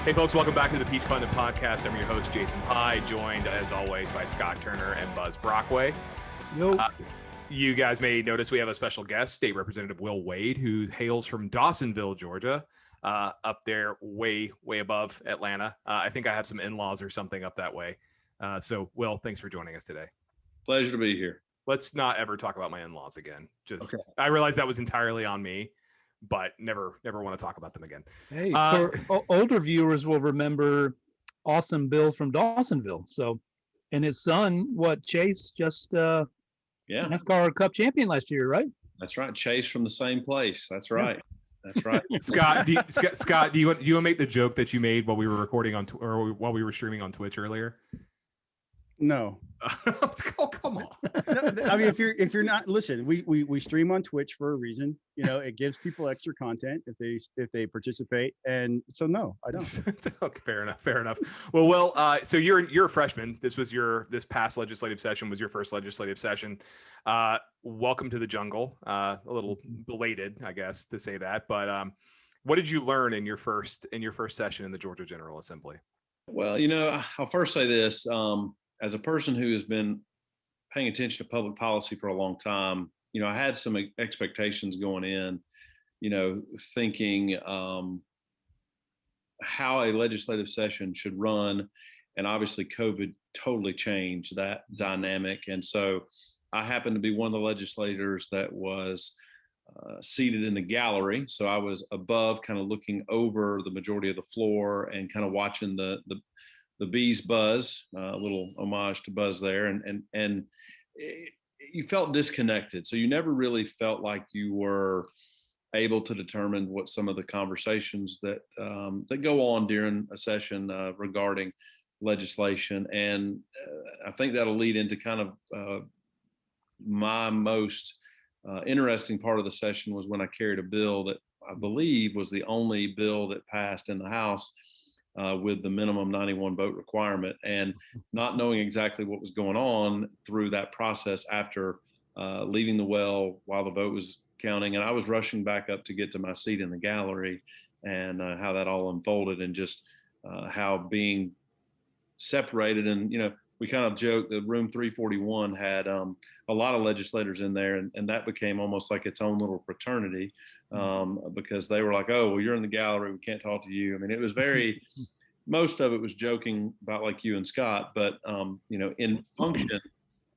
Hey folks, welcome back to the Peach Pundit Podcast. I'm your host, Jason Pye, joined as always by Scott Turner and Buzz Brockway. Yo. You guys may notice we have a special guest, State Representative Will Wade, who hails from Dawsonville, Georgia, up there way above Atlanta. I think I have some in-laws or something up that way. So Will, thanks for joining us today. Pleasure to be here. Let's not ever talk about my in-laws again. Okay. I realize that was entirely on me, but never want to talk about them again. Hey, for older viewers will remember Awesome Bill from Dawsonville. So, and his son, Chase, just NASCAR Cup champion last year, right? That's right. Chase from the same place. That's right. That's right. Scott, do you want to make the joke that you made while we were recording on or while we were streaming on Twitch earlier? No. Oh, come on. I mean, if you're not, listen, we stream on Twitch for a reason. You know, it gives people extra content if they participate. And so no, I don't. Okay, fair enough. Well, so you're a freshman. This past legislative session was your first legislative session. Welcome to the jungle. A little belated, I guess, to say that. But what did you learn in your first session in the Georgia General Assembly? Well, I'll first say this. As a person who has been paying attention to public policy for a long time, I had some expectations going in, thinking how a legislative session should run. And obviously COVID totally changed that dynamic. And so I happened to be one of the legislators that was seated in the gallery. So I was above, kind of looking over the majority of the floor and kind of watching the bees buzz, a little homage to Buzz there. And you felt disconnected. So you never really felt like you were able to determine what some of the conversations that go on during a session regarding legislation. And I think that'll lead into kind of my most interesting part of the session was when I carried a bill that I believe was the only bill that passed in the House with the minimum 91 vote requirement, and not knowing exactly what was going on through that process after leaving the well while the vote was counting. And I was rushing back up to get to my seat in the gallery, and how that all unfolded, and just how being separated. And, we kind of joked that room 341 had a lot of legislators in there, and that became almost like its own little fraternity, because they were like, oh, well, you're in the gallery, we can't talk to you. I mean, it was very, most of it was joking about like you and Scott, but, in function,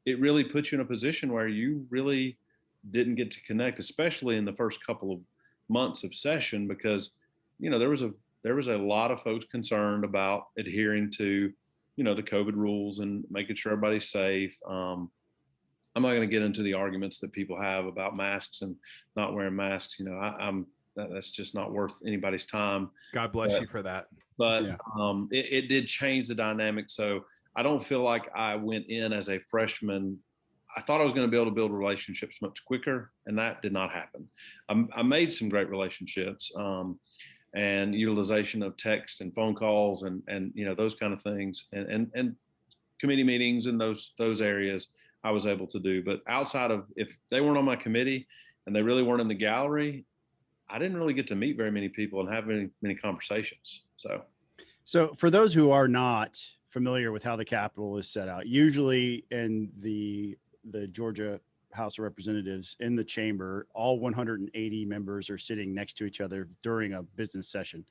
it really puts you in a position where you really didn't get to connect, especially in the first couple of months of session, because, there was a lot of folks concerned about adhering to the COVID rules and making sure everybody's safe. I'm not going to get into the arguments that people have about masks and not wearing masks. That's just not worth anybody's time. God bless you for that. But yeah. It did change the dynamic. So I don't feel like I went in as a freshman. I thought I was going to be able to build relationships much quicker, and that did not happen. I made some great relationships. And utilization of text and phone calls and those kind of things and committee meetings in those areas I was able to do. But outside of, if they weren't on my committee and they really weren't in the gallery, I didn't really get to meet very many people and have many conversations. So for those who are not familiar with how the Capitol is set out, usually in the Georgia House of Representatives in the chamber, all 180 members are sitting next to each other during a business session.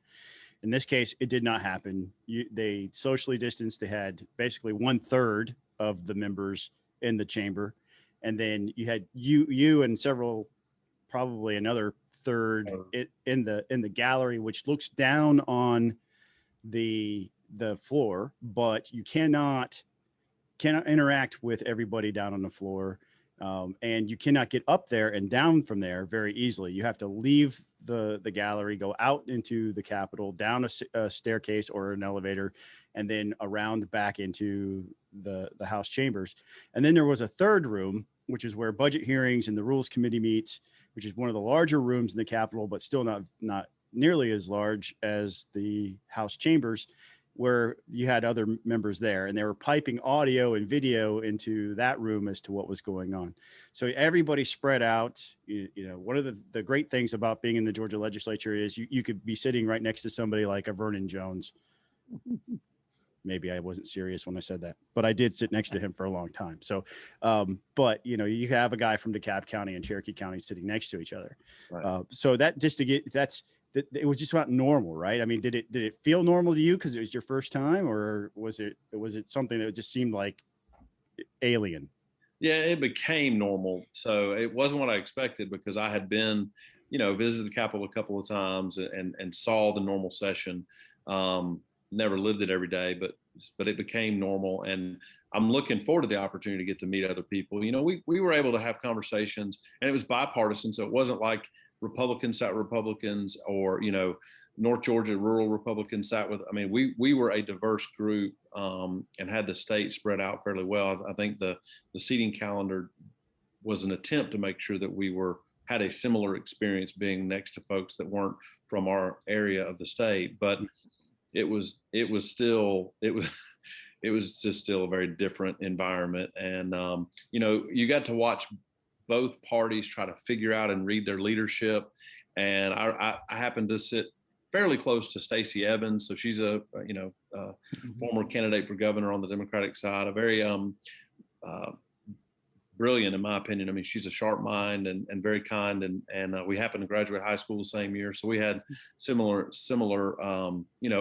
In this case, it did not happen. They socially distanced. They had basically 1/3 of the members in the chamber. And then you had you and several, probably another third in the gallery, which looks down on the floor, but you cannot interact with everybody down on the floor. And you cannot get up there and down from there very easily. You have to leave the gallery, go out into the Capitol, down a staircase or an elevator, and then around back into the House chambers. And then there was a third room, which is where budget hearings and the Rules Committee meets, which is one of the larger rooms in the Capitol, but still not nearly as large as the House chambers. where you had other members there, and they were piping audio and video into that room as to what was going on. So everybody spread out. You know, one of the great things about being in the Georgia legislature is you could be sitting right next to somebody like a Vernon Jones. Maybe I wasn't serious when I said that, but I did sit next to him for a long time. So, but you know, you have a guy from DeKalb County and Cherokee County sitting next to each other. Right. So that just to get it was just about normal, right? I mean, did it feel normal to you because it was your first time, or was it something that just seemed like alien? Yeah, it became normal. So it wasn't what I expected, because I had been, you know, visited the Capitol a couple of times and saw the normal session. Never lived it every day, but it became normal, and I'm looking forward to the opportunity to get to meet other people. You know, we were able to have conversations, and it was bipartisan, so it wasn't like Republicans sat with Republicans, or, you know, North Georgia rural Republicans sat with. I mean, we were a diverse group, and had the state spread out fairly well. I think the seating calendar was an attempt to make sure that we had a similar experience being next to folks that weren't from our area of the state, but it was just still a very different environment. And, you know, you got to watch both parties try to figure out and read their leadership. And I happened to sit fairly close to Stacey Evans. So she's a former candidate for governor on the Democratic side, a very brilliant, in my opinion. I mean, she's a sharp mind and very kind. And we happened to graduate high school the same year. So we had similar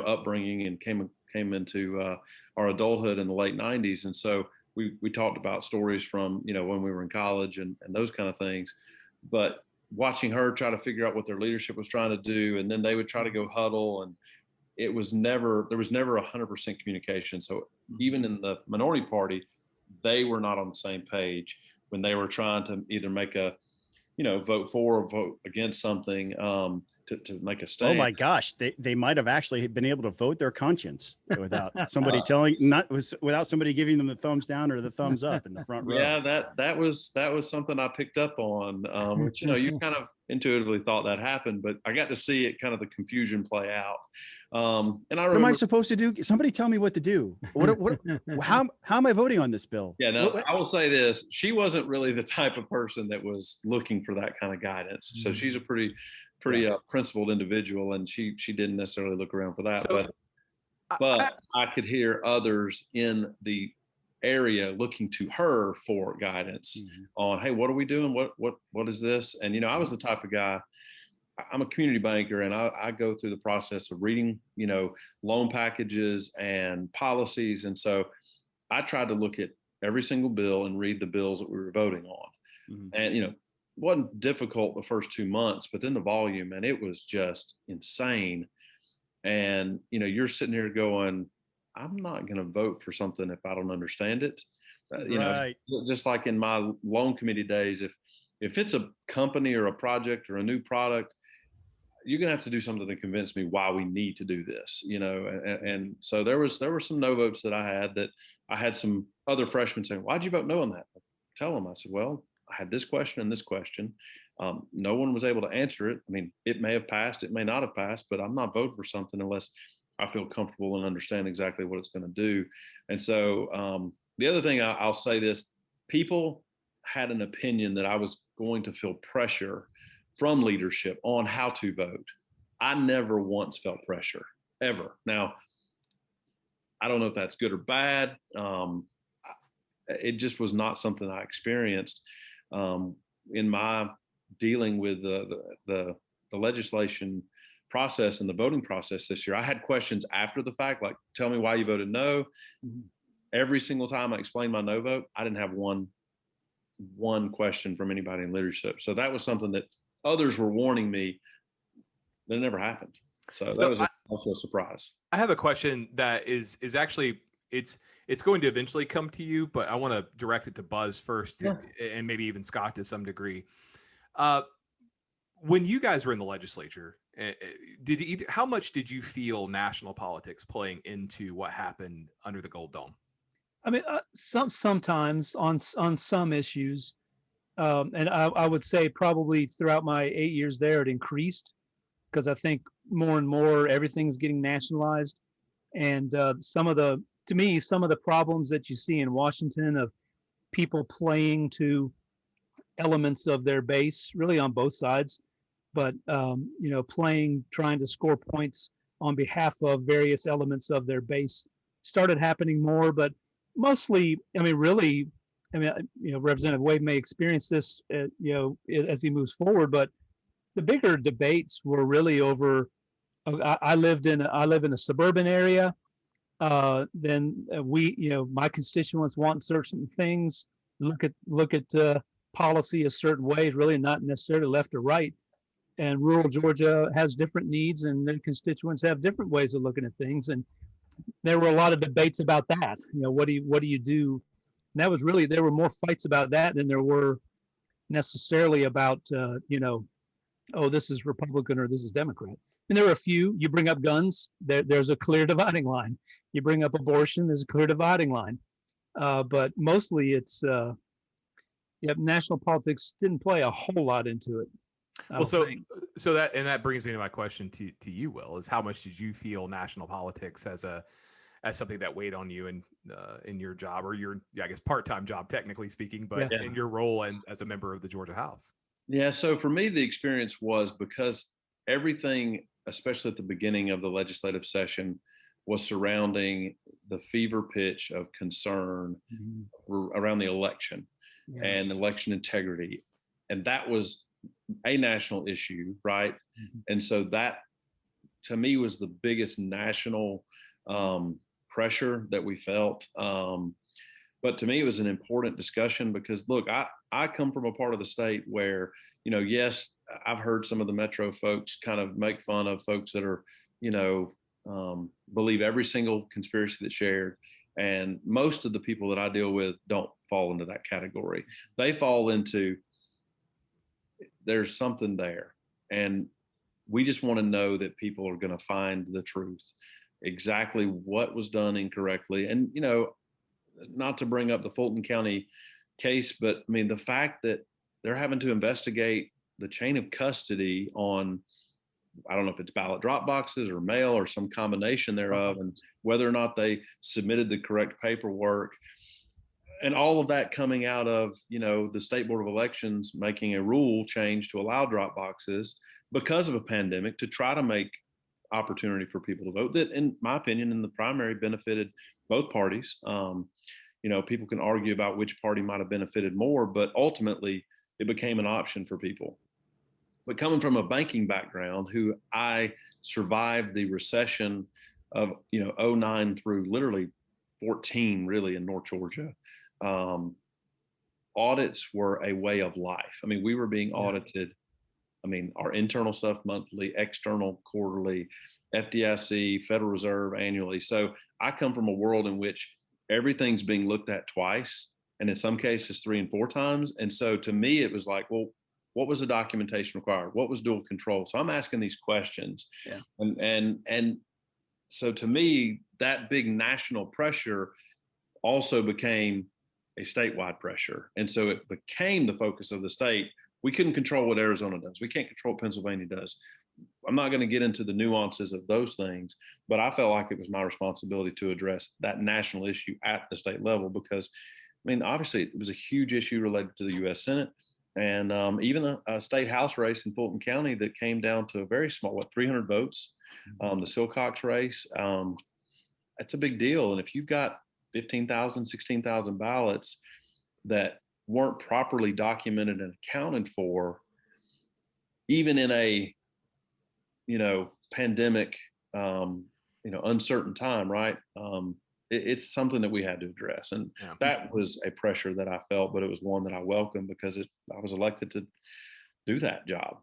upbringing, and came into our adulthood in the late 90s. And so we talked about stories from, you know, when we were in college and those kind of things. But watching her try to figure out what their leadership was trying to do, and then they would try to go huddle, and there was never 100% communication. So even in the minority party, they were not on the same page when they were trying to either make a, you know, vote for or vote against something, to make a stand. Oh my gosh, they might have actually been able to vote their conscience without somebody without somebody giving them the thumbs down or the thumbs up in the front row. Yeah, that was something I picked up on, which, you know, you kind of intuitively thought that happened, but I got to see it, kind of the confusion play out. And I remember, what am I supposed to do? Somebody tell me what to do. How am I voting on this bill? Yeah, no, I will say this. She wasn't really the type of person that was looking for that kind of guidance. So she's a pretty principled individual, and she didn't necessarily look around for that. So, but I could hear others in the area looking to her for guidance on, hey, what are we doing? What is this? And, you know, I was the type of guy, I'm a community banker, and I go through the process of reading, you know, loan packages and policies. And so I tried to look at every single bill and read the bills that we were voting on. And, you know, it wasn't difficult the first 2 months, but then the volume, and it was just insane. And, you know, you're sitting here going, I'm not going to vote for something if I don't understand it. You know, just like in my loan committee days, if it's a company or a project or a new product, you're going to have to do something to convince me why we need to do this, you know? And so there were some no votes that I had some other freshmen saying, why'd you vote no on that? Tell them. I said, well, I had this question and this question. No one was able to answer it. I mean, it may have passed, it may not have passed, but I'm not voting for something unless I feel comfortable and understand exactly what it's going to do. And so the other thing I'll say this, people had an opinion that I was going to feel pressure from leadership on how to vote. I never once felt pressure, ever. Now, I don't know if that's good or bad. It just was not something I experienced in my dealing with the legislation process and the voting process this year. I had questions after the fact, like, tell me why you voted no. Every single time I explained my no vote, I didn't have one question from anybody in leadership. So that was something that others were warning me that never happened. So that was also a surprise. I have a question that is actually, it's going to eventually come to you, but I want to direct it to Buzz first, and maybe even Scott to some degree. When you guys were in the legislature, how much did you feel national politics playing into what happened under the Gold Dome? I mean, sometimes on some issues, and I would say probably throughout my 8 years there, it increased, because I think more and more everything's getting nationalized. And to me, some of the problems that you see in Washington of people playing to elements of their base, really on both sides, but trying to score points on behalf of various elements of their base started happening more. But mostly, Representative Wade may experience this, as he moves forward. But the bigger debates were really over. I live in a suburban area. Then my constituents want certain things. Look at policy a certain way, really not necessarily left or right. And rural Georgia has different needs, and their constituents have different ways of looking at things. And there were a lot of debates about that. What do you do? And that was really, there were more fights about that than there were necessarily about oh, this is Republican or this is Democrat. And there were a few. You bring up guns, there's a clear dividing line. You bring up abortion, there's a clear dividing line. But mostly it's national politics didn't play a whole lot into it. That brings me to my question to you, Will, is how much did you feel national politics as something that weighed on you in your job, or your, I guess, part-time job, technically speaking, but in your role as a member of the Georgia House? Yeah. So for me, the experience was because everything, especially at the beginning of the legislative session, was surrounding the fever pitch of concern around the election and election integrity. And that was a national issue, right? And so that, to me, was the biggest national pressure that we felt. But to me, it was an important discussion because, look, I come from a part of the state where, yes, I've heard some of the Metro folks kind of make fun of folks that are, believe every single conspiracy that's shared. And most of the people that I deal with don't fall into that category. They fall into, there's something there. And we just want to know that people are going to find the truth, exactly what was done incorrectly. And, not to bring up the Fulton County case, but I mean, the fact that they're having to investigate the chain of custody on, I don't know if it's ballot drop boxes or mail or some combination thereof, and whether or not they submitted the correct paperwork, and all of that coming out of, the State Board of Elections making a rule change to allow drop boxes because of a pandemic to try to make opportunity for people to vote that, in my opinion, in the primary benefited both parties. People can argue about which party might have benefited more, but ultimately it became an option for people. But coming from a banking background, who I survived the recession of, 09 through literally 14, really, in North Georgia, audits were a way of life. I mean, we were being audited. I mean, our internal stuff monthly, external quarterly, FDIC, Federal Reserve annually. So I come from a world in which everything's being looked at twice, and in some cases 3 and 4 times. And so to me, it was like, well, what was the documentation required? What was dual control? So I'm asking these questions. Yeah. And so to me, that big national pressure also became a statewide pressure. And so it became the focus of the state. We couldn't control what Arizona does. We can't control what Pennsylvania does. I'm not going to get into the nuances of those things, but I felt like it was my responsibility to address that national issue at the state level because, I mean, obviously it was a huge issue related to the U.S. Senate and even a state house race in Fulton County that came down to a very small, 300 votes. The Silcox race, that's a big deal. And if you've got 15,000, 16,000 ballots that weren't properly documented and accounted for, even in a, pandemic, uncertain time, right? It's something that we had to address. And that was a pressure that I felt, but it was one that I welcomed because I was elected to do that job.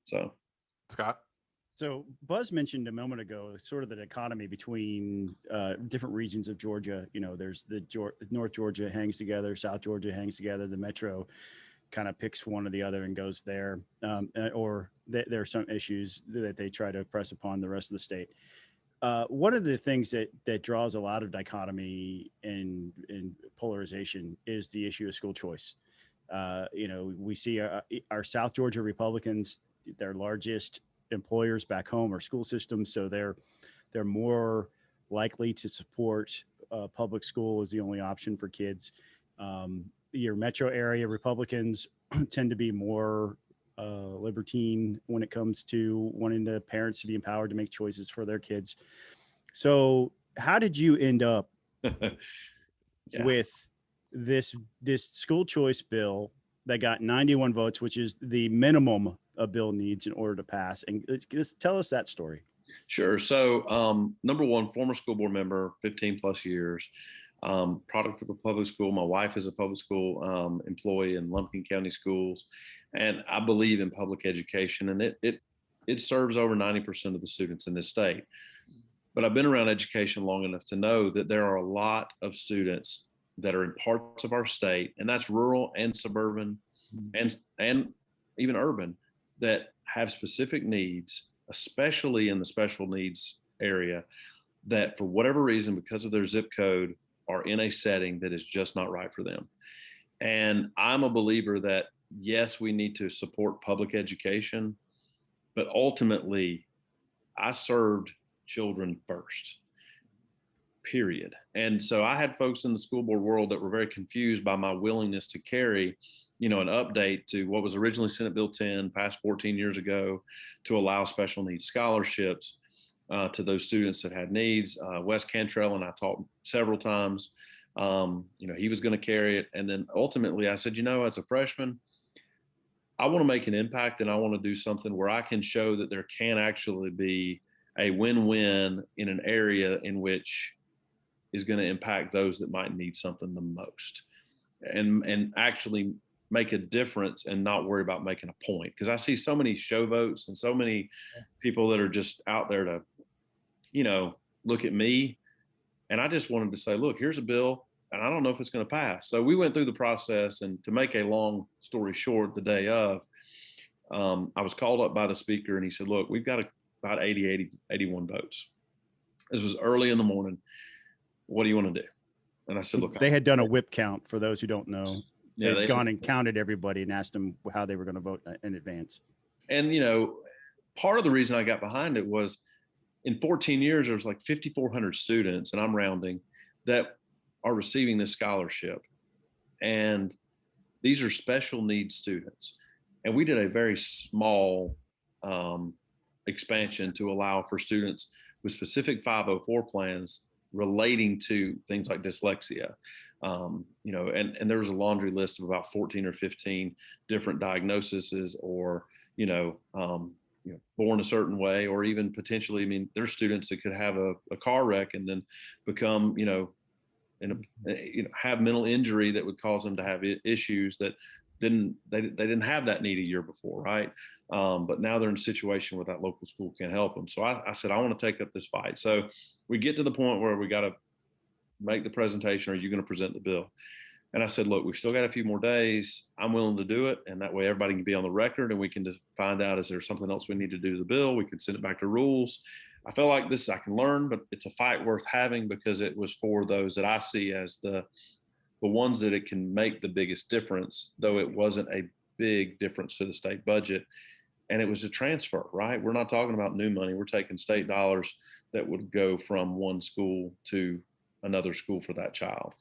So, Scott? So Buzz mentioned a moment ago, sort of the dichotomy between different regions of Georgia. There's the North Georgia hangs together, South Georgia hangs together, the Metro kind of picks one or the other and goes there, or there are some issues that they try to press upon the rest of the state. One of the things that draws a lot of dichotomy and polarization is the issue of school choice. We see our South Georgia Republicans, their largest employers back home are school systems, so they're more likely to support public school as the only option for kids. Your metro area Republicans tend to be more libertine when it comes to wanting the parents to be empowered to make choices for their kids. So how did you end up with this school choice bill that got 91 votes, which is the minimum a bill needs in order to pass? And just tell us that story. Sure. So number one, former school board member, 15 plus years, product of a public school. My wife is a public school employee in Lumpkin County Schools. And I believe in public education, and it serves over 90% of the students in this state. But I've been around education long enough to know that there are a lot of students that are in parts of our state, and that's rural and suburban and even urban, that have specific needs, especially in the special needs area, that for whatever reason, because of their zip code, are in a setting that is just not right for them. And I'm a believer that, yes, we need to support public education, but ultimately I served children first, period. And so I had folks in the school board world that were very confused by my willingness to carry, an update to what was originally Senate Bill 10, passed 14 years ago, to allow special needs scholarships to those students that had needs. Wes Cantrell and I talked several times. He was going to carry it. And then ultimately I said, as a freshman, I want to make an impact, and I want to do something where I can show that there can actually be a win-win in an area in which is going to impact those that might need something the most, and actually make a difference and not worry about making a point. Because I see so many show votes and so many people that are just out there to, look at me. And I just wanted to say, look, here's a bill, and I don't know if it's going to pass. So we went through the process, and to make a long story short, the day of, I was called up by the speaker, and he said, look, we've got about 81 votes. This was early in the morning. What do you want to do? And I said, look, they had done a whip count, for those who don't know. Yeah, They'd gone and counted everybody and asked them how they were going to vote in advance. And, part of the reason I got behind it was, in 14 years, there was like 5,400 students, and I'm rounding, that are receiving this scholarship. And these are special needs students. And we did a very small expansion to allow for students with specific 504 plans relating to things like dyslexia. And there was a laundry list of about 14 or 15 different diagnoses, or, born a certain way, or even potentially, there's students that could have a car wreck and then become, have mental injury that would cause them to have issues that they didn't have that need a year before, right? But now they're in a situation where that local school can't help them. So I said, I want to take up this fight. So we get to the point where we got to make the presentation. Are you going to present the bill? And I said, look, we've still got a few more days. I'm willing to do it. And that way everybody can be on the record, and we can just find out, is there something else we need to do to the bill? We can send it back to rules. I feel like this I can learn, but it's a fight worth having, because it was for those that I see as the ones that it can make the biggest difference, though it wasn't a big difference to the state budget. And it was a transfer, right? We're not talking about new money. We're taking state dollars that would go from one school to another school for that child.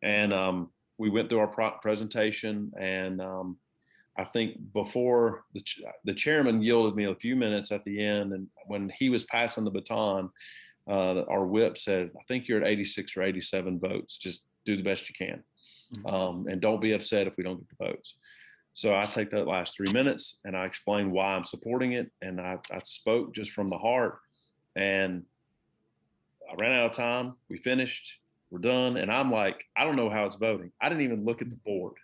And we went through our presentation, and I think before the chairman yielded me a few minutes at the end, and when he was passing the baton, our whip said, I think you're at 86 or 87 votes. Just do the best you can. And don't be upset if we don't get the votes. So I take that last 3 minutes and I explain why I'm supporting it. And I spoke just from the heart, and I ran out of time. We finished. We're done. And I'm like, I don't know how it's voting. I didn't even look at the board.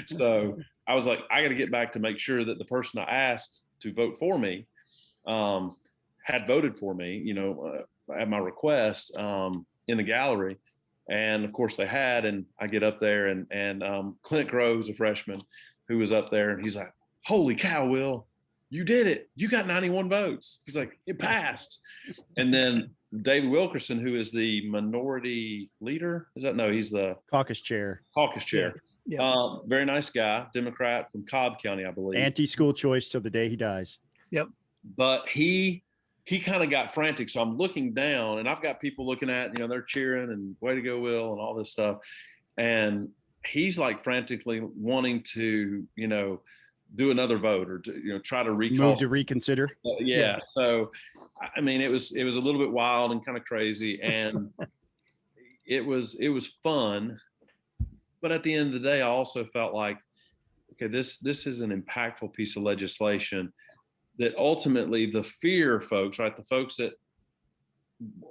So I was like, I got to get back to make sure that the person I asked to vote for me had voted for me, at my request in the gallery. And of course they had. And I get up there, and Clint Groves, a freshman who was up there, and he's like, holy cow, Will, you did it. You got 91 votes. He's like, it passed. And then David Wilkerson, who is the minority leader, he's the caucus chair. Yeah. Very nice guy, Democrat from Cobb County, I believe. Anti-school choice till the day he dies. Yep. But he he kind of got frantic. So I'm looking down, and I've got people looking at, they're cheering and way to go, Will, and all this stuff. And he's like frantically wanting to, do another vote or to, try to recall. Move to reconsider. Yeah. So, I mean, it was a little bit wild and kind of crazy, and it was fun. But at the end of the day, I also felt like, okay, this is an impactful piece of legislation that ultimately the fear folks, right, the folks that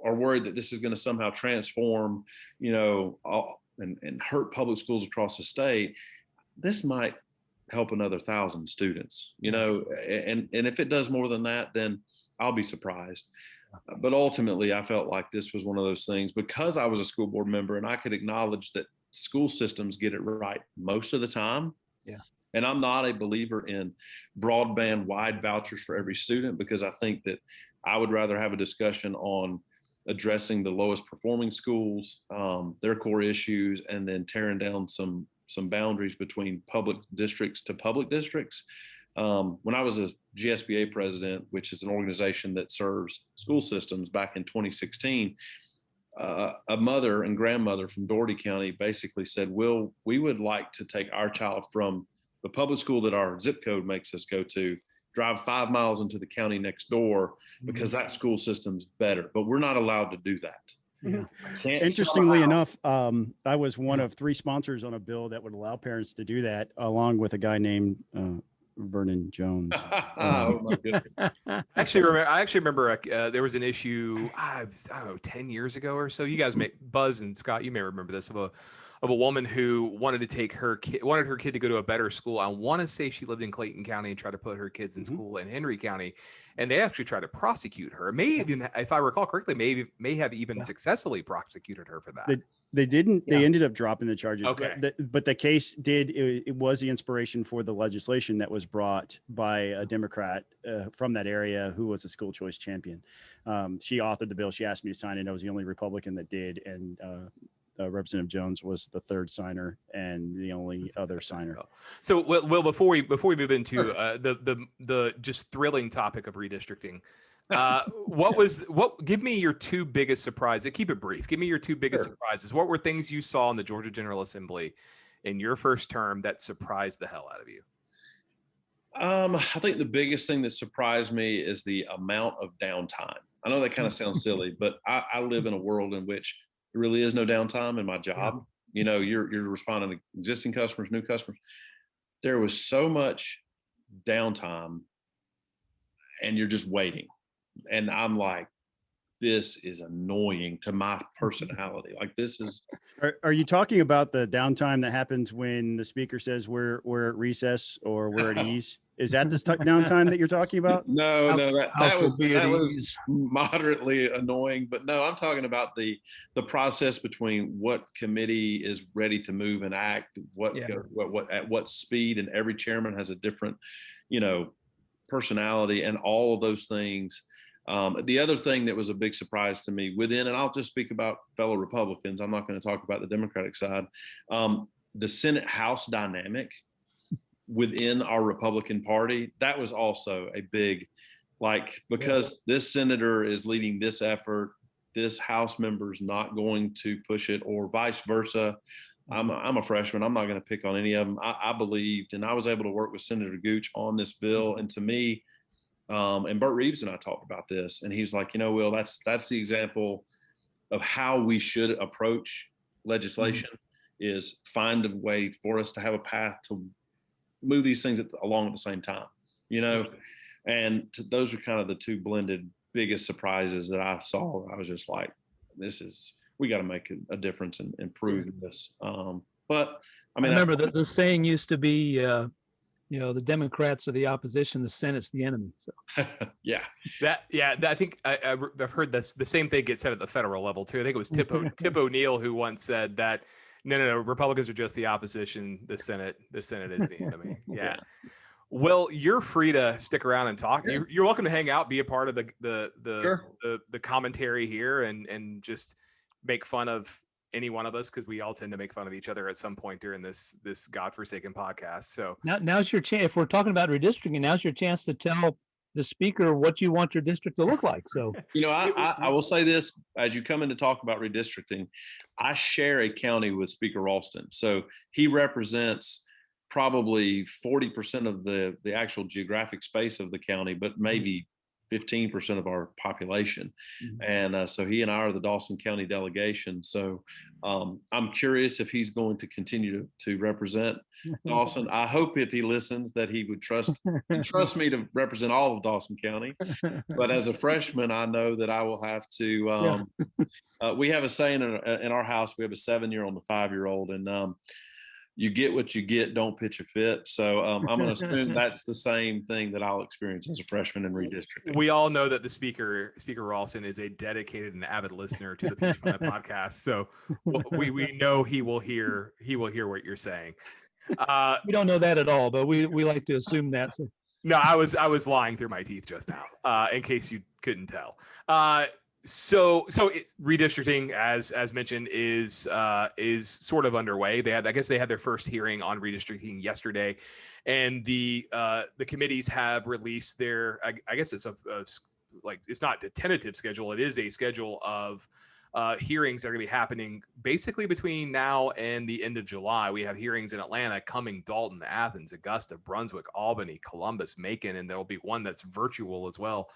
are worried that this is going to somehow transform, and hurt public schools across the state, this might help another 1,000 students, and if it does more than that, then I'll be surprised. But ultimately, I felt like this was one of those things, because I was a school board member and I could acknowledge that school systems get it right most of the time. Yeah. And I'm not a believer in broadband wide vouchers for every student, because I think that I would rather have a discussion on addressing the lowest performing schools, their core issues, and then tearing down some boundaries between public districts to public districts. When I was a GSBA president, which is an organization that serves school systems, back in 2016, a mother and grandmother from Doherty County basically said, Will, we would like to take our child from the public school that our zip code makes us go to, drive 5 miles into the county next door, because that school system's better, but we're not allowed to do that. Yeah. Interestingly enough, I was one of 3 sponsors on a bill that would allow parents to do that, along with a guy named Vernon Jones. Oh my goodness! I actually remember there was an issue, I don't know, 10 years ago or so. You guys Buzz and Scott, you may remember this, of a woman who wanted to take her kid to go to a better school. I want to say she lived in Clayton County and tried to put her kids in school in Henry County, and they actually tried to prosecute her. May even, if I recall correctly, may have even successfully prosecuted her for that. They didn't. They ended up dropping the charges. Okay. But the case did. It was the inspiration for the legislation that was brought by a Democrat from that area who was a school choice champion. She authored the bill. She asked me to sign it. I was the only Republican that did, and Representative Jones was the third signer and the only other signer. So, Will, before we move into the just thrilling topic of redistricting, give me your 2 biggest surprises. Keep it brief. Give me your 2 biggest surprises. What were things you saw in the Georgia General Assembly in your first term that surprised the hell out of you? I think the biggest thing that surprised me is the amount of downtime. I know that kind of sounds silly, but I live in a world in which there really is no downtime in my job. You're responding to existing customers, new customers. There was so much downtime, and you're just waiting. And I'm like, this is annoying to my personality. Like, this is. Are you talking about the downtime that happens when the speaker says we're at recess or we're at ease? Is that the downtime that you're talking about? No, that was moderately annoying. But no, I'm talking about the process between what committee is ready to move and act, what at what speed, and every chairman has a different, personality, and all of those things. The other thing that was a big surprise to me and I'll just speak about fellow Republicans, I'm not going to talk about the Democratic side, the Senate House dynamic within our Republican Party, that was also a big, because this senator is leading this effort, this House member's not going to push it, or vice versa. I'm a freshman. I'm not going to pick on any of them. I believed, and I was able to work with Senator Gooch on this bill. And to me, and Burt Reeves and I talked about this, and he's like, Will, that's the example of how we should approach legislation, is find a way for us to have a path to move these things along at the same time, and those are kind of the 2 blended biggest surprises that I saw. I was just like, we got to make a difference and improve this. But I mean, I remember the saying used to be, the Democrats are the opposition, the Senate's the enemy. So I think I've heard the same thing get said at the federal level too. I think it was Tip O'Neill who once said that no, Republicans are just the opposition. The Senate is the enemy. Yeah. Well, you're free to stick around and talk. Sure. You're welcome to hang out, be a part of the commentary here, and just make fun of any one of us, because we all tend to make fun of each other at some point during this godforsaken podcast. So now's your chance. If we're talking about redistricting, now's your chance to tell the speaker what you want your district to look like. So, I will say this, as you come in to talk about redistricting, I share a county with Speaker Ralston. So he represents probably 40% of the actual geographic space of the county, but maybe 15% of our population. And so he and I are the Dawson County delegation. So I'm curious if he's going to continue to represent Dawson. I hope if he listens that he would trust me to represent all of Dawson County. But as a freshman, I know that I will have to, we have a saying in our house, we have a 7-year-old and a 5-year-old, and you get what you get, don't pitch a fit. So I'm going to assume that's the same thing that I'll experience as a freshman in redistricting. We all know that the Speaker Ralston is a dedicated and avid listener to the Peach Pundit podcast. So we know he will hear what you're saying. We don't know that at all, but we like to assume that. So. No, I was lying through my teeth just now, in case you couldn't tell. So redistricting, as mentioned, is sort of underway. I guess they had their first hearing on redistricting yesterday, and the committees have released their, I guess it's it's not a tentative schedule. It is a schedule of hearings that are going to be happening basically between now and the end of July. We have hearings in Atlanta, Cumming, Dalton, Athens, Augusta, Brunswick, Albany, Columbus, Macon, and there will be one that's virtual as well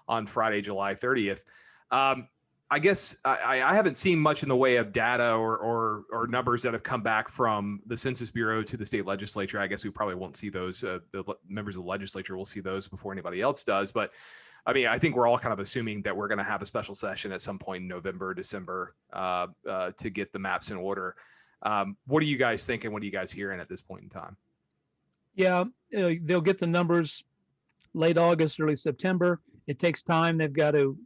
on Friday, July 30th. I guess I haven't seen much in the way of data or numbers that have come back from the Census Bureau to the state legislature. I guess we probably won't see those. The members of the legislature will see those before anybody else does. But I mean, I think we're all kind of assuming that we're going to have a special session at some point in November, December to get the maps in order. What are you guys thinking? What are you guys hearing at this point in time? Yeah, they'll get the numbers late August, early September. It takes time. They've got to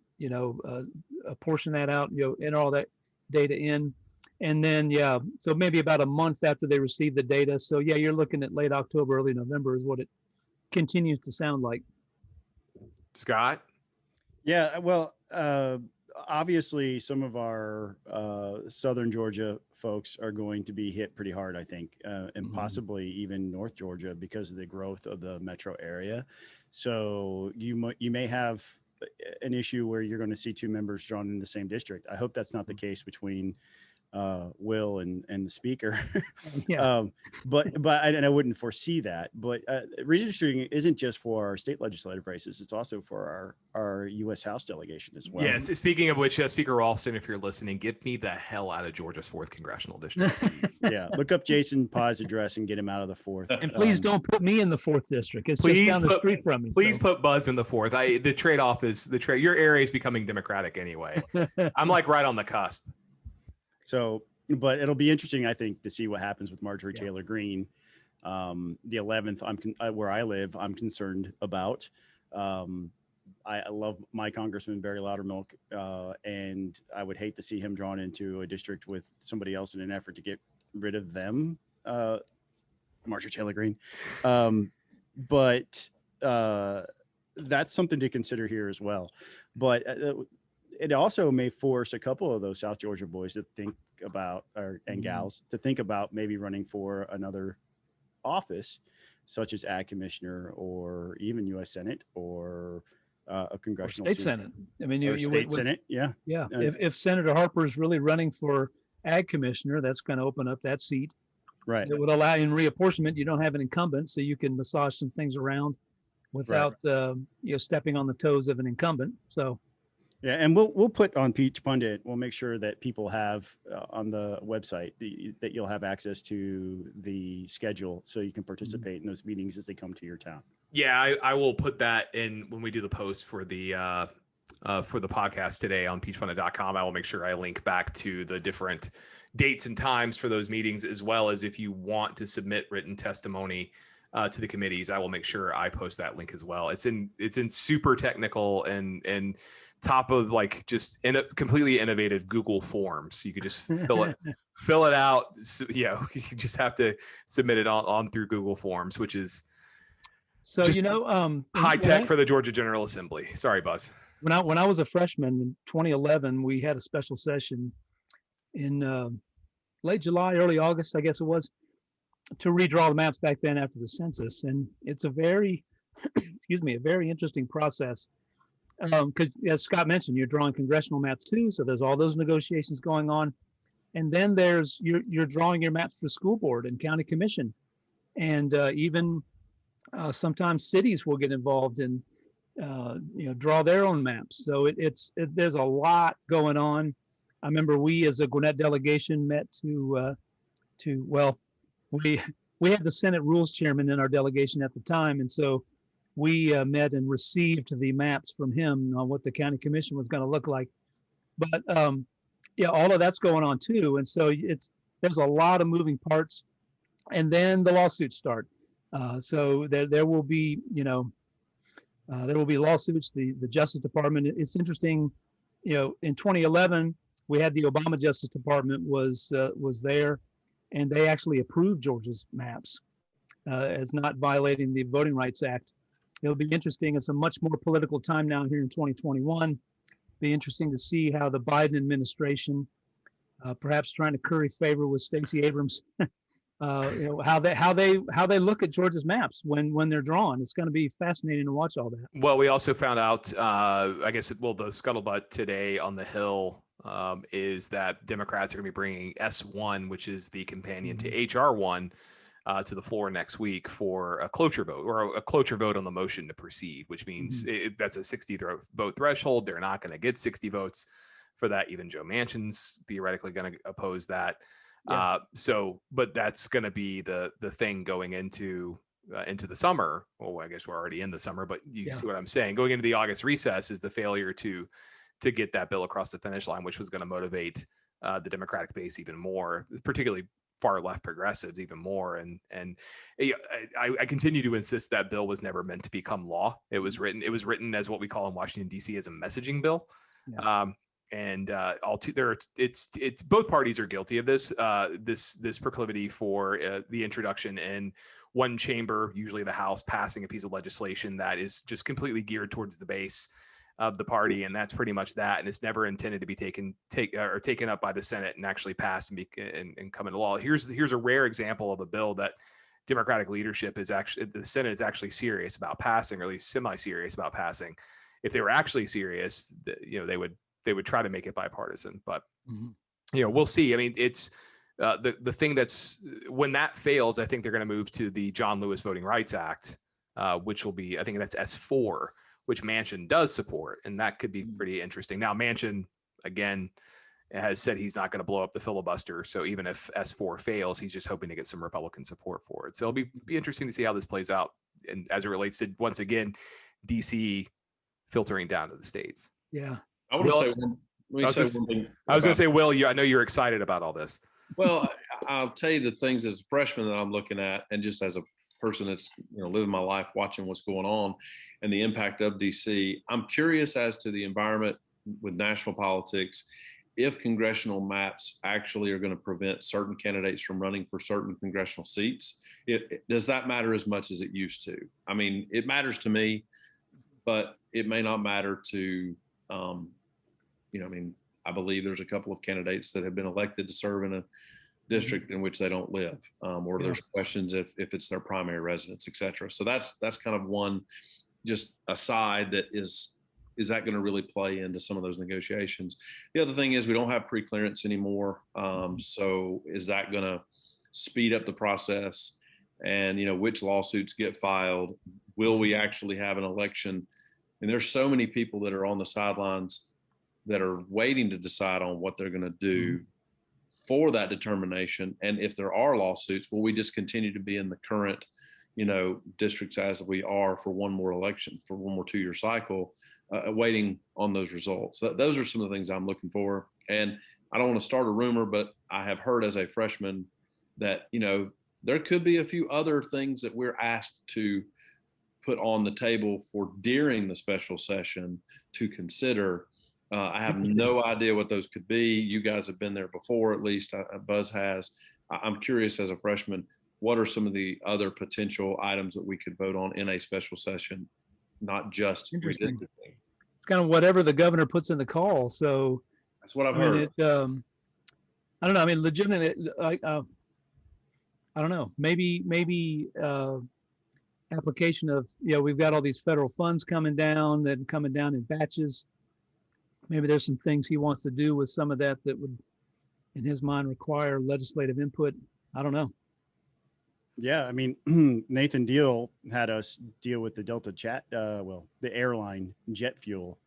portion that out, enter all that data in. And then, so maybe about a month after they receive the data. So you're looking at late October, early November is what it continues to sound like. Scott? Yeah, well, obviously some of our Southern Georgia folks are going to be hit pretty hard, I think, and possibly even North Georgia because of the growth of the metro area. So you may have an issue where you're going to see two members drawn in the same district. I hope that's not the case between Will and the speaker. But I wouldn't foresee that. But redistricting isn't just for our state legislative races; it's also for our U.S. House delegation as well. Yes. Speaking of which, Speaker Ralston, if you're listening, get me the hell out of Georgia's 4th congressional district. Yeah, look up Jason Pye's address and get him out of the 4th. And please don't put me in the 4th district. It's just down the street from me. Please put Buzz in the 4th. The trade-off is your area is becoming Democratic anyway. I'm like right on the cusp. So, but it'll be interesting, I think, to see what happens with Marjorie Taylor Greene. The 11th, where I live, I'm concerned about. I love my Congressman Barry Loudermilk, and I would hate to see him drawn into a district with somebody else in an effort to get rid of them, Marjorie Taylor Greene. But that's something to consider here as well. But it also may force a couple of those South Georgia boys to think about, and gals, to think about maybe running for another office, such as Ag Commissioner or even U.S. Senate or a congressional state Senate. I mean, you state Senate, yeah. If Senator Harper is really running for Ag Commissioner, that's going to open up that seat. Right. It would allow in reapportionment. You don't have an incumbent, so you can massage some things around without stepping on the toes of an incumbent. So. Yeah, and we'll put on Peach Pundit. We'll make sure that people have on the website that you'll have access to the schedule, so you can participate in those meetings as they come to your town. Yeah, I will put that in when we do the post for the podcast today on peachpundit.com. I will make sure I link back to the different dates and times for those meetings, as well as if you want to submit written testimony to the committees, I will make sure I post that link as well. It's in super technical and top of like just in a completely innovative Google Forms. You could just fill it out. So, you just have to submit it on through Google Forms, which is high tech for the Georgia General Assembly. Sorry, Buzz. When I was a freshman in 2011, we had a special session in late July, early August, I guess it was, to redraw the maps back then after the census. And it's a very excuse me, a very interesting process. Because as Scott mentioned, you're drawing congressional maps too, so there's all those negotiations going on, and then there's you're drawing your maps for school board and county commission, and even sometimes cities will get involved and draw their own maps. So there's a lot going on. I remember we as a Gwinnett delegation met well, we had the Senate Rules Chairman in our delegation at the time, and so we met and received the maps from him on what the county commission was going to look like. But yeah, all of that's going on too, and so there's a lot of moving parts, and then the lawsuits start. So there will be there will be lawsuits. The Justice Department. It's interesting, in 2011 we had the Obama Justice Department was there, and they actually approved Georgia's maps as not violating the Voting Rights Act. It'll be interesting. It's a much more political time now here in 2021. Be interesting to see how the Biden administration, perhaps trying to curry favor with Stacey Abrams, how they look at Georgia's maps when they're drawn. It's going to be fascinating to watch all that. Well, we also found out, I guess, the scuttlebutt today on the Hill is that Democrats are going to be bringing S1, which is the companion to HR1, to the floor next week for a cloture vote, or a cloture vote on the motion to proceed, which means that's a 60 vote threshold. They're not going to get 60 votes for that. Even Joe Manchin's theoretically going to oppose that. Yeah. But that's going to be the thing going into the summer. Well, I guess we're already in the summer, but you see what I'm saying. Going into the August recess is the failure to get that bill across the finish line, which was going to motivate the Democratic base even more, particularly far left progressives even more. And I continue to insist that bill was never meant to become law. It was written as what we call in Washington, D.C. as a messaging bill. Yeah. It's both parties are guilty of this proclivity for the introduction in one chamber, usually the House, passing a piece of legislation that is just completely geared towards the base of the party, and that's pretty much that. And it's never intended to be taken up by the Senate and actually passed and come into law. Here's a rare example of a bill that Democratic leadership the Senate is actually serious about passing, or at least semi-serious about passing. If they were actually serious, they would try to make it bipartisan. But we'll see. I mean, it's the thing that's, when that fails, I think they're going to move to the John Lewis Voting Rights Act, which will be, I think that's S4, which Manchin does support, and that could be pretty interesting. Now, Manchin, again, has said he's not going to blow up the filibuster, so even if S4 fails, he's just hoping to get some Republican support for it. So it'll be interesting to see how this plays out, and as it relates to, once again, DC filtering down to the states. Yeah. I want to say one thing. I was going to say, Will, I know you're excited about all this. Well, I'll tell you the things as a freshman that I'm looking at, and just as a person that's living my life watching what's going on and the impact of DC. I'm curious as to the environment with national politics, if congressional maps actually are going to prevent certain candidates from running for certain congressional seats. Does that matter as much as it used to? I mean, it matters to me, but it may not matter to I believe there's a couple of candidates that have been elected to serve in a district in which they don't live, or there's questions if it's their primary residence, et cetera. So that's kind of one, just aside, that is that going to really play into some of those negotiations? The other thing is we don't have pre-clearance anymore. So is that going to speed up the process? And, which lawsuits get filed? Will we actually have an election? And there's so many people that are on the sidelines that are waiting to decide on what they're going to do for that determination. And if there are lawsuits, will we just continue to be in the current, districts as we are for one more election, for one more 2-year cycle, waiting on those results? Those are some of the things I'm looking for. And I don't want to start a rumor, but I have heard as a freshman that, there could be a few other things that we're asked to put on the table for during the special session to consider. I have no idea what those could be. You guys have been there before, at least Buzz has. I'm curious as a freshman, what are some of the other potential items that we could vote on in a special session, not just redistricting? It's kind of whatever the governor puts in the call. So that's what I've heard. I don't know. I mean, legitimately, I don't know. Maybe application of, we've got all these federal funds coming down in batches. Maybe there's some things he wants to do with some of that would, in his mind, require legislative input. I don't know. Yeah, I mean, Nathan Deal had us deal with the Delta the airline jet fuel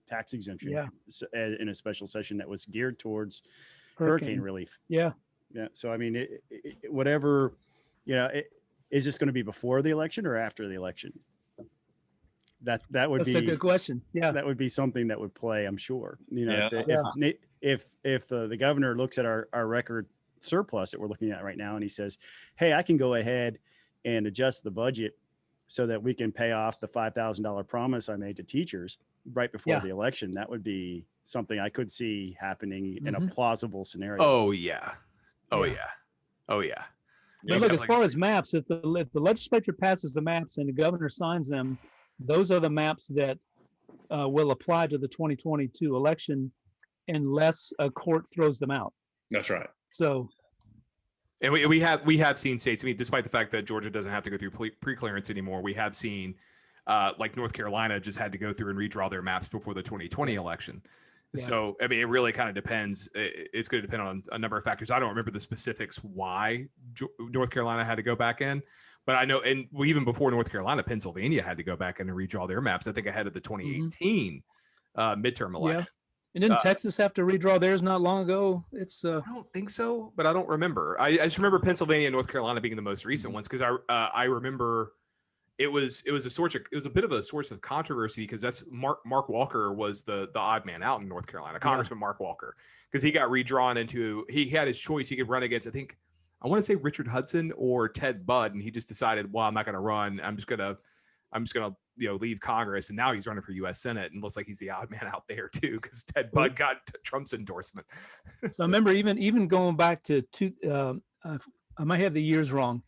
tax exemption in a special session that was geared towards hurricane relief. Yeah. Yeah. So, I mean, whatever, is this going to be before the election or after the election? That's a good question. Yeah. That would be something that would play, I'm sure. Yeah. If the governor looks at our record surplus that we're looking at right now, and he says, hey, I can go ahead and adjust the budget so that we can pay off the $5,000 promise I made to teachers right before the election, that would be something I could see happening in a plausible scenario. Oh yeah. But look, as far as maps, if the legislature passes the maps and the governor signs them, those are the maps that will apply to the 2022 election unless a court throws them out. That's right. So, and we have seen states. I mean, despite the fact that Georgia doesn't have to go through pre-clearance anymore, we have seen like North Carolina just had to go through and redraw their maps before the 2020 election. Yeah. So, I mean, it really kind of depends. It's going to depend on a number of factors. I don't remember the specifics why North Carolina had to go back in, but I know, and even before North Carolina, Pennsylvania had to go back in and redraw their maps, I think ahead of the 2018 midterm election. Yeah. And didn't Texas have to redraw theirs not long ago? It's I don't think so, but I don't remember. I just remember Pennsylvania and North Carolina being the most recent ones, because I remember it was a bit of a source of controversy, because that's Mark Walker was the odd man out in North Carolina, Congressman Mark Walker, because he got redrawn into, he had his choice. He could run against, I want to say Richard Hudson or Ted Budd, and he just decided, well, I'm not going to run. I'm just gonna leave Congress, and now he's running for U.S. Senate, and looks like he's the odd man out there too, because Ted Budd got Trump's endorsement. So I remember even going back to I might have the years wrong.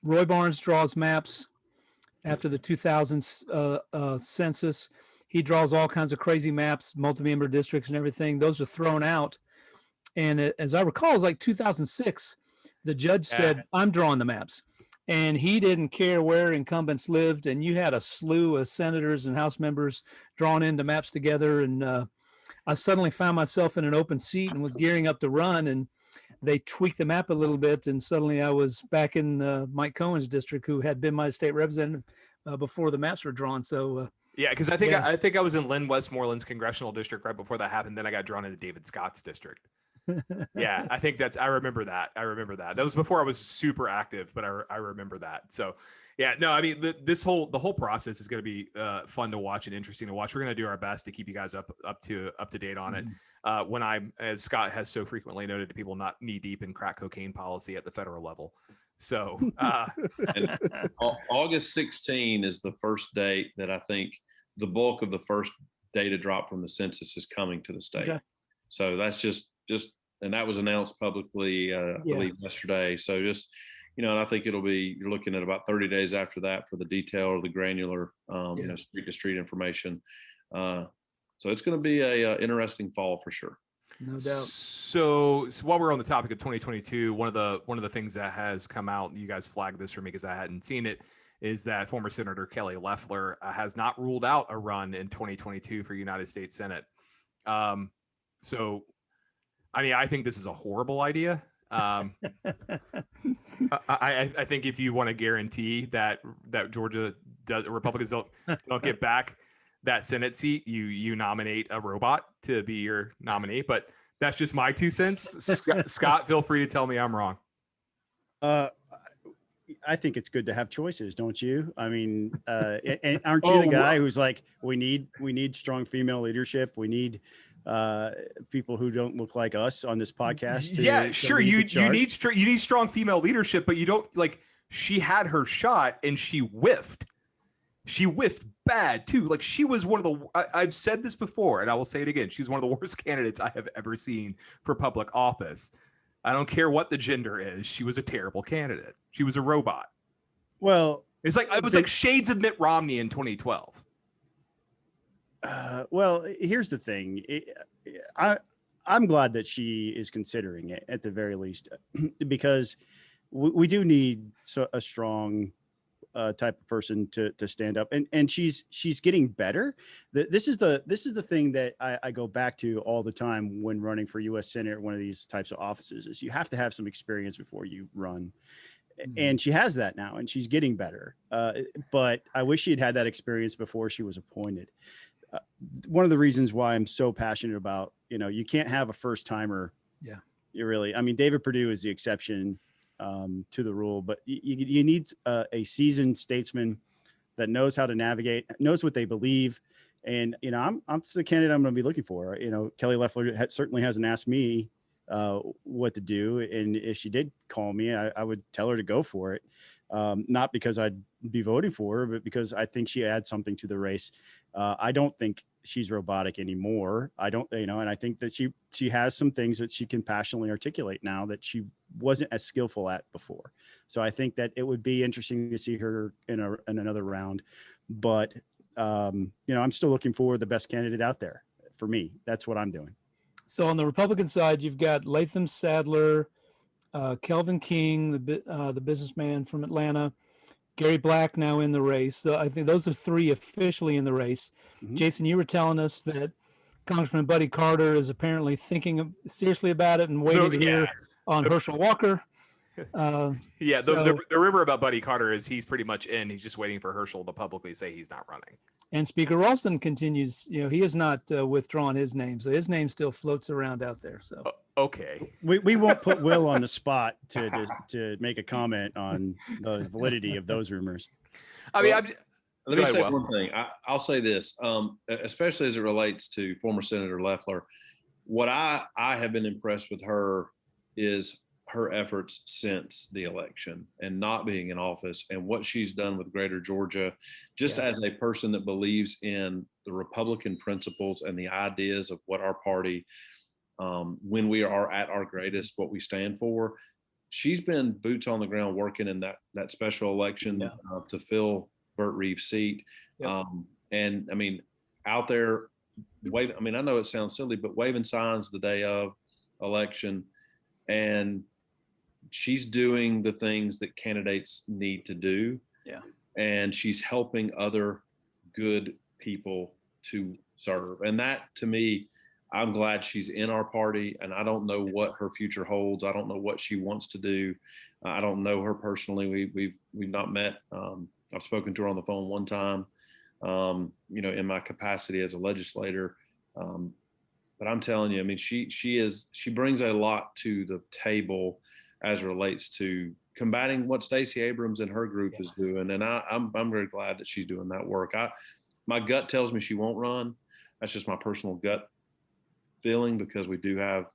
Roy Barnes draws maps after the 2000 census. He draws all kinds of crazy maps, multi-member districts and everything. Those are thrown out. And as I recall, it was like 2006. The judge said, I'm drawing the maps. And he didn't care where incumbents lived. And you had a slew of senators and House members drawn into maps together. And I suddenly found myself in an open seat and was gearing up to run. And they tweaked the map a little bit. And suddenly I was back in Mike Cohen's district, who had been my state representative before the maps were drawn. So, yeah, because I think I was in Lynn Westmoreland's congressional district right before that happened. Then I got drawn into David Scott's district. Yeah, I think I remember that. That was before I was super active, but I remember that. So yeah, no, I mean, the whole process is going to be fun to watch and interesting to watch. We're going to do our best to keep you guys up to date on it. When I'm, as Scott has so frequently noted to people, not knee deep in crack cocaine policy at the federal level. So August 16 is the first date that I think the bulk of the first data drop from the census is coming to the state. Okay. So that's just, and that was announced publicly, I believe yesterday. So just, and I think you're looking at about 30 days after that for the detail or the granular, street to street information. So it's going to be a interesting fall for sure. No doubt. So while we're on the topic of 2022, one of the things that has come out, you guys flagged this for me because I hadn't seen it, is that former Senator Kelly Lefler has not ruled out a run in 2022 for United States Senate. So, I mean, I think this is a horrible idea. I think if you want to guarantee that Georgia Republicans don't get back that Senate seat, you nominate a robot to be your nominee. But that's just my 2 cents. Scott, feel free to tell me I'm wrong. I think it's good to have choices, don't you? I mean, and aren't you the guy who's like, we need strong female leadership. We need people who don't look like us on this podcast. Sure. You need strong female leadership, but you don't, like, she had her shot and she whiffed. She whiffed bad too. Like, she was one of the, I've said this before and I will say it again. She's one of the worst candidates I have ever seen for public office. I don't care what the gender is. She was a terrible candidate. She was a robot. Well, it was like shades of Mitt Romney in 2012. Well, here's the thing. I'm glad that she is considering it at the very least, because we do need a strong type of person to stand up, and she's getting better. This is the thing that I go back to all the time when running for U.S. Senate or one of these types of offices, is you have to have some experience before you run. And she has that now, and she's getting better. But I wish she had that experience before she was appointed. One of the reasons why I'm so passionate about, you can't have a first timer. Yeah. I mean, David Perdue is the exception to the rule, but you need a seasoned statesman that knows how to navigate, knows what they believe. And, I'm the candidate I'm going to be looking for. Kelly Lefler certainly hasn't asked me what to do. And if she did call me, I would tell her to go for it. Not because I'd be voting for her, but because I think she adds something to the race. I don't think she's robotic anymore. I don't, and I think that she has some things that she can passionately articulate now that she wasn't as skillful at before. So I think that it would be interesting to see her in another round, but I'm still looking for the best candidate out there. For me, that's what I'm doing. So on the Republican side, you've got Latham Sadler, Kelvin King, the businessman from Atlanta, Gary Black now in the race. So I think those are three officially in the race. Mm-hmm. Jason, you were telling us that Congressman Buddy Carter is apparently thinking seriously about it and waiting to hear on Herschel Walker. The rumor about Buddy Carter is he's pretty much in. He's just waiting for Herschel to publicly say he's not running. And Speaker Ralston continues, he has not withdrawn his name. So his name still floats around out there. So okay. We won't put Will on the spot to make a comment on the validity of those rumors. I mean, let me say one thing. I'll say this, especially as it relates to former Senator Lefler. What I have been impressed with her is her efforts since the election and not being in office, and what she's done with Greater Georgia, just as a person that believes in the Republican principles and the ideas of what our party, when we are at our greatest, what we stand for. She's been boots on the ground working in that special election to fill Burt Reeves' seat. Yep. And I mean, out there, I know it sounds silly, but waving signs the day of election, and she's doing the things that candidates need to do. Yeah. And she's helping other good people to serve. And that, to me, I'm glad she's in our party, and I don't know what her future holds. I don't know what she wants to do. I don't know her personally. We've not met. I've spoken to her on the phone one time, in my capacity as a legislator. But I'm telling you, I mean, she brings a lot to the table as relates to combating what Stacey Abrams and her group is doing. And I'm very glad that she's doing that work. My gut tells me she won't run. That's just my personal gut feeling, because we do have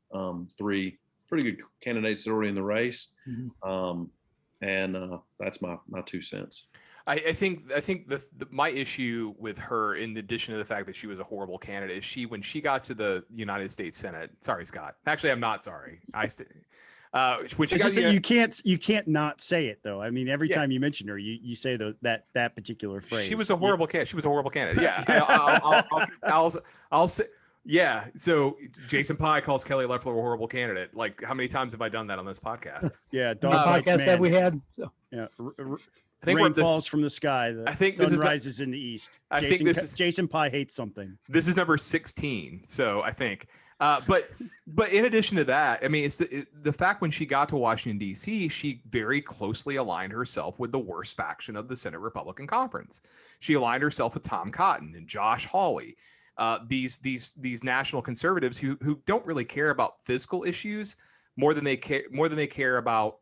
three pretty good candidates that are already in the race. Mm-hmm. And that's my 2 cents. I think my issue with her, in addition to the fact that she was a horrible candidate, is when she got to the United States Senate. Sorry, Scott. Actually, I'm not sorry. When she got you can't not say it though. I mean, every time you mention her, you say that particular phrase. She was a horrible candidate. She was a horrible candidate. Yeah, I'll say. Yeah. So Jason Pye calls Kelly Lefler a horrible candidate. Like, how many times have I done that on this podcast? Yeah. Podcast have we had? So. Yeah. I think rain falls from the sky. The sun rises in the east. Jason Pye hates something. This is number 16. So I think, but in addition to that, I mean, it's the fact when she got to Washington, D.C., she very closely aligned herself with the worst faction of the Senate Republican Conference. She aligned herself with Tom Cotton and Josh Hawley, these national conservatives who don't really care about fiscal issues more than they care about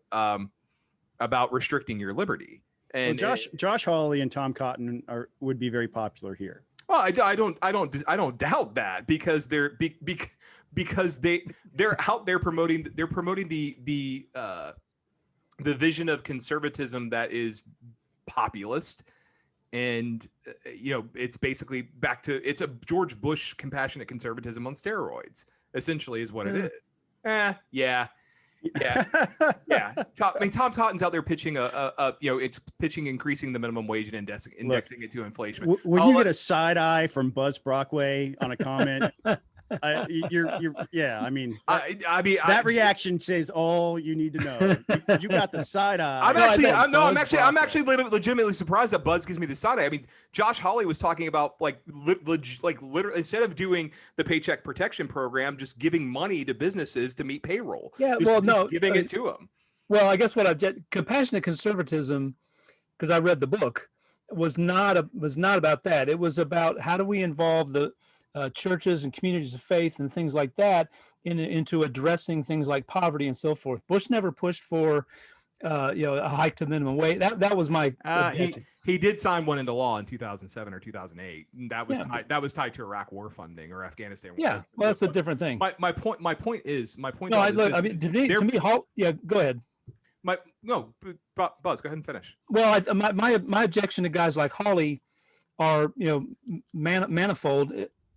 restricting your liberty. And Josh Hawley and Tom Cotton would be very popular here. Well, I don't doubt that, because they're out there promoting the vision of conservatism that is populist, and it's basically it's a George Bush compassionate conservatism on steroids, essentially, is what it is. Tom Cotton's out there pitching it's pitching increasing the minimum wage and indexing it to inflation. When you get a side eye from Buzz Brockway on a comment, Yeah. I mean, I mean, that reaction says all you need to know. You got the side eye. I'm actually legitimately surprised that Buzz gives me the side eye. I mean, Josh Hawley was talking about like literally instead of doing the Paycheck Protection Program, just giving money to businesses to meet payroll. Yeah, just giving it to them. Well, I guess what compassionate conservatism, because I read the book, was not about that. It was about how do we involve the churches and communities of faith and things like that into addressing things like poverty and so forth. Bush never pushed for a hike to minimum wage. That was my he did sign one into law in 2007 or 2008. That was tied to Iraq war funding or Afghanistan. Yeah, well, that's a different thing. My point is. No, to me, go ahead. Buzz, go ahead and finish. Well, my objection to guys like Hawley are manifold.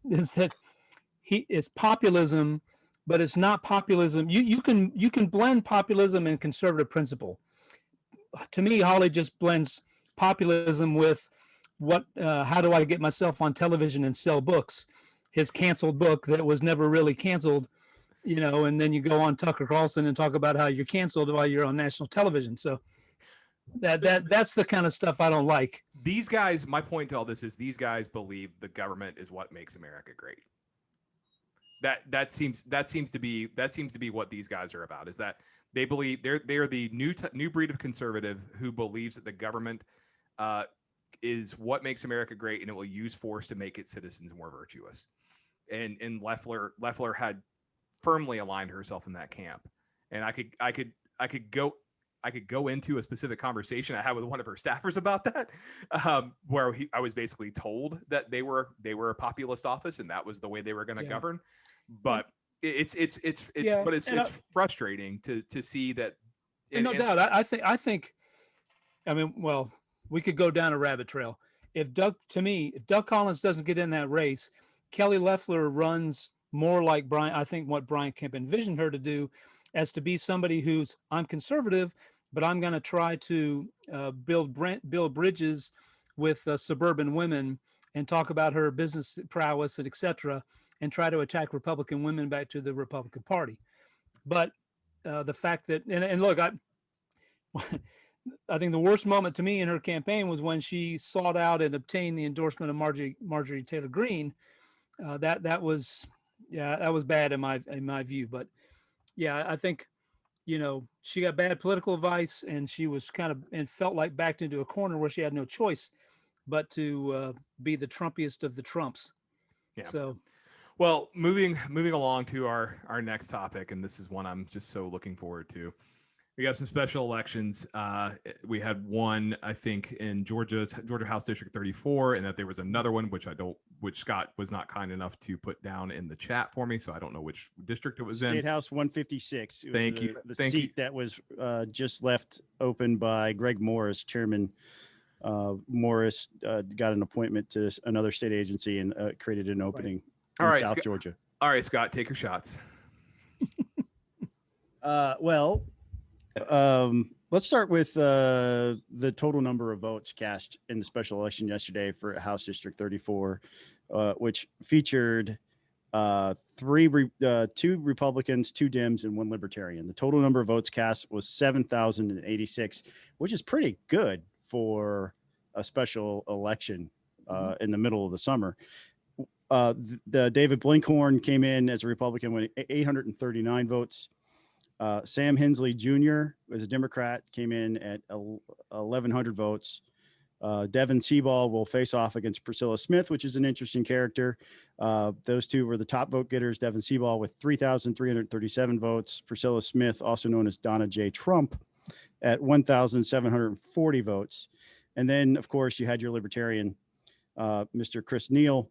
Is that it's populism, but it's not populism. You can blend populism and conservative principle. To me, Hawley just blends populism with how do I get myself on television and sell books? His canceled book that was never really canceled. And then you go on Tucker Carlson and talk about how you're canceled while you're on national television. So that's the kind of stuff I don't like. These guys, my point to all this is these guys believe the government is what makes America great. That seems to be what these guys are about, is that they believe they're the new breed of conservative who believes that the government is what makes America great, and it will use force to make its citizens more virtuous. And Lefler had firmly aligned herself in that camp, and I could go into a specific conversation I had with one of her staffers about that, where I was basically told that they were a populist office and that was the way they were going to govern. But it's frustrating to see that. No doubt. I think. I mean, well, we could go down a rabbit trail. If Doug Collins doesn't get in that race, Kelly Lefler runs more like Brian. I think what Brian Kemp envisioned her to do, as to be somebody who's I'm conservative, but I'm going to try to build bridges with suburban women and talk about her business prowess and et cetera, and try to attack Republican women back to the Republican Party. But the fact that and look, I think the worst moment to me in her campaign was when she sought out and obtained the endorsement of Marjorie Taylor Greene. That was bad in my view. But yeah, I think she got bad political advice, and she was and felt like backed into a corner where she had no choice but to be the Trumpiest of the Trumps. Yeah. So, well, moving along to our next topic, and this is one I'm just so looking forward to. We got some special elections. We had one, I think, in Georgia House District 34, and that there was another one which Scott was not kind enough to put down in the chat for me, so I don't know which district it was in. State House 156. It was Thank you. The seat that was just left open by Greg Morris, Chairman. Morris got an appointment to another state agency and created an opening in South Georgia. All right, Scott, take your shots. Let's start with the total number of votes cast in the special election yesterday for House District 34, which featured two Republicans, 2 Dems, and 1 Libertarian. The total number of votes cast was 7,086, which is pretty good for a special election in the middle of the summer. The David Blinkhorn came in as a Republican with 839 votes. Sam Hensley Jr. as a Democrat came in at 1,100 votes. Devin Seaball will face off against Priscilla Smith, which is an interesting character. Those two were the top vote getters. Devin Seaball with 3,337 votes. Priscilla Smith, also known as Donna J. Trump, at 1,740 votes. And then, of course, you had your Libertarian, Mr. Chris Neal,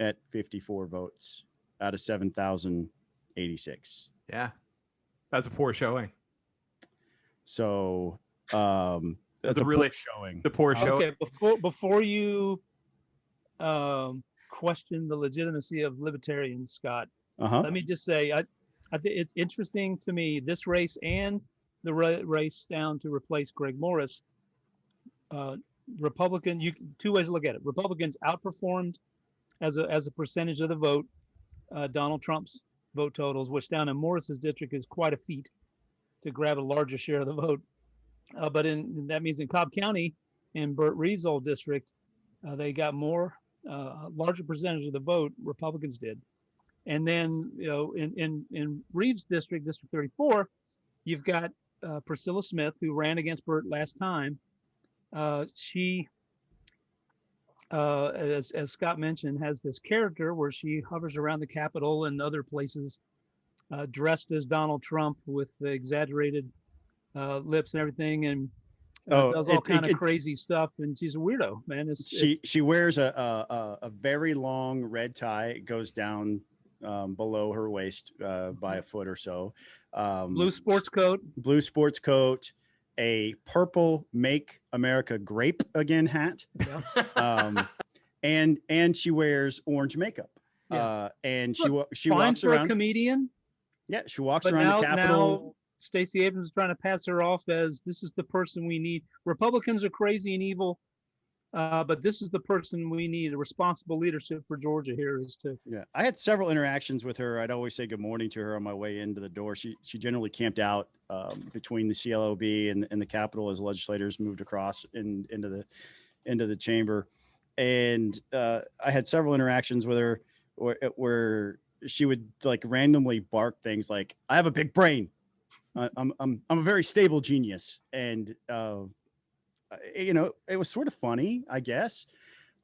at 54 votes out of 7,086. Yeah. That's a poor showing. So that's a really showing. The poor showing. Okay, before you question the legitimacy of libertarians, Scott, let me just say I think it's interesting to me, this race and the race down to replace Greg Morris. Two ways to look at it. Republicans outperformed as a percentage of the vote Donald Trump's vote totals, which down in Morris's district is quite a feat to grab a larger share of the vote. But that means in Cobb County, in Burt Reeves' old district, they got more, larger percentage of the vote. Republicans did. And then, in Reeves' district, District 34, you've got Priscilla Smith, who ran against Burt last time. She, as Scott mentioned, has this character where she hovers around the Capitol and other places, dressed as Donald Trump with the exaggerated lips and everything, and does all kind of crazy stuff. And she's a weirdo, man. She wears a very long red tie. It goes down below her waist by a foot or so. Blue sports coat, a purple "Make America Grape Again" hat, and she wears orange makeup. And she walks around. A comedian. Yeah, she walks around the Capitol. Now, Stacey Abrams is trying to pass her off as this is the person we need. Republicans are crazy and evil, but this is the person we need. A responsible leadership for Georgia here is to. Yeah, I had several interactions with her. I'd always say good morning to her on my way into the door. She generally camped out between the CLOB and the Capitol as legislators moved across into the chamber, and I had several interactions with her where she would like randomly bark things like, "I have a big brain. I'm a very stable genius," and it was sort of funny, I guess.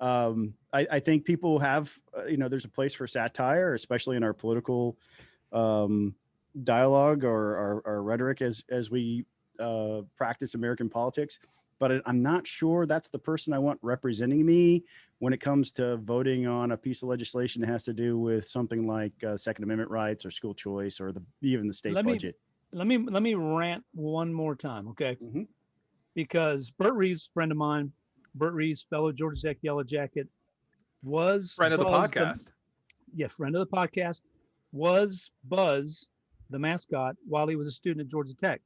I think people have, there's a place for satire, especially in our political dialogue or our rhetoric as we practice American politics. But I'm not sure that's the person I want representing me when it comes to voting on a piece of legislation that has to do with something like Second Amendment rights or school choice or even the state budget. Let me rant one more time, okay? Mm-hmm. Because Burt Reeves, friend of mine, Burt Reeves, fellow Georgia Tech Yellow Jacket, was friend of the podcast. Friend of the podcast, was Buzz, the mascot, while he was a student at Georgia Tech.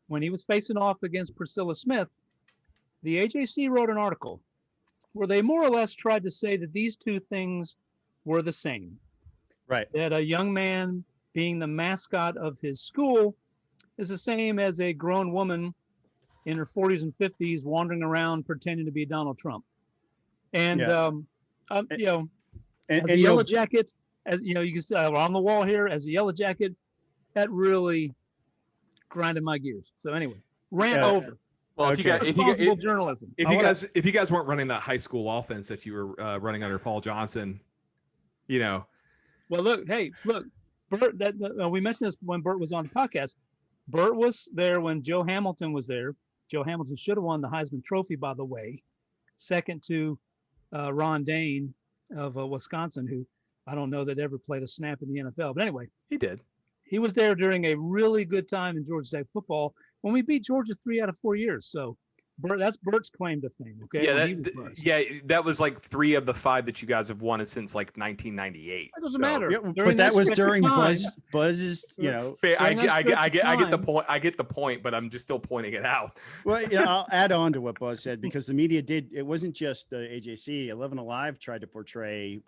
When he was facing off against Priscilla Smith, the AJC wrote an article where they more or less tried to say that these two things were the same. Right. That a young man being the mascot of his school is the same as a grown woman in her 40s and 50s wandering around pretending to be Donald Trump. And, as a Yellow Jacket, as you can see on the wall here, as a Yellow Jacket, that really grinded my gears. So anyway, rant over. Well, okay. Journalism. If you guys weren't running that high school offense, if you were running under Paul Johnson, Well, look, Burt. We mentioned this when Burt was on the podcast. Burt was there when Joe Hamilton was there. Joe Hamilton should have won the Heisman Trophy, by the way, second to Ron Dane of Wisconsin, who I don't know that ever played a snap in the NFL. But anyway, he did. He was there during a really good time in Georgia Tech football when we beat Georgia 3 out of 4 years. So that's Burt's claim to fame. Okay. Yeah, that was like 3 of the 5 that you guys have won since like 1998. It doesn't matter. Yeah, but that was during Buzz's. I get the point. I get the point, but I'm just still pointing it out. Well, I'll add on to what Buzz said because the media did. It wasn't just the AJC. 11 Alive tried to portray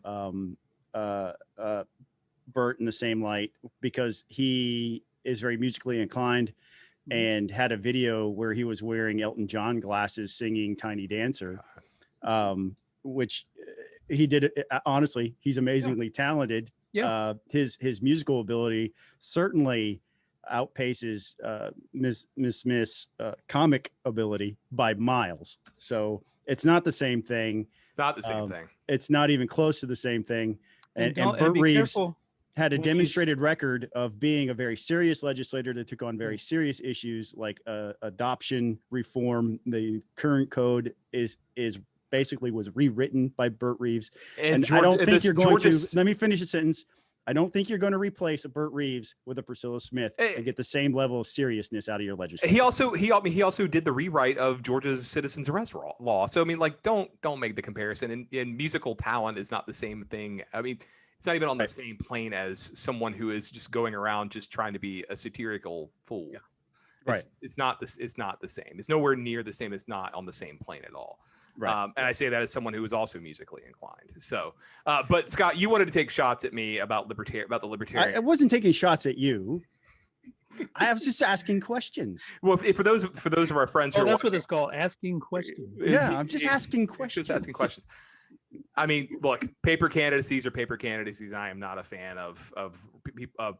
Burt in the same light because he is very musically inclined and had a video where he was wearing Elton John glasses singing Tiny Dancer, which he did. Honestly, he's amazingly talented. Yeah. His musical ability certainly outpaces Miss Smith's comic ability by miles. So it's not the same thing. It's not the same thing. It's not even close to the same thing. And Burt Reeves had a demonstrated record of being a very serious legislator that took on very serious issues like adoption reform. The current code is basically was rewritten by Burt Reeves. And I don't think you're going to, let me finish the sentence. I don't think you're going to replace a Burt Reeves with a Priscilla Smith and get the same level of seriousness out of your legislation. He also did the rewrite of Georgia's citizens arrest law. So I mean, like, don't make the comparison. And musical talent is not the same thing. I mean, it's not even on the same plane as someone who is just going around just trying to be a satirical fool. Yeah. It's not the same. It's nowhere near the same. It's not on the same plane at all. Right. And I say that as someone who is also musically inclined. So, but Scott, you wanted to take shots at me about the libertarian. I wasn't taking shots at you. I was just asking questions. Well, for those of our friends who Oh, are that's what watching, it's called, asking questions. Yeah, I'm just asking questions. Just asking questions. I mean, look, paper candidacies are paper candidacies. I am not a fan of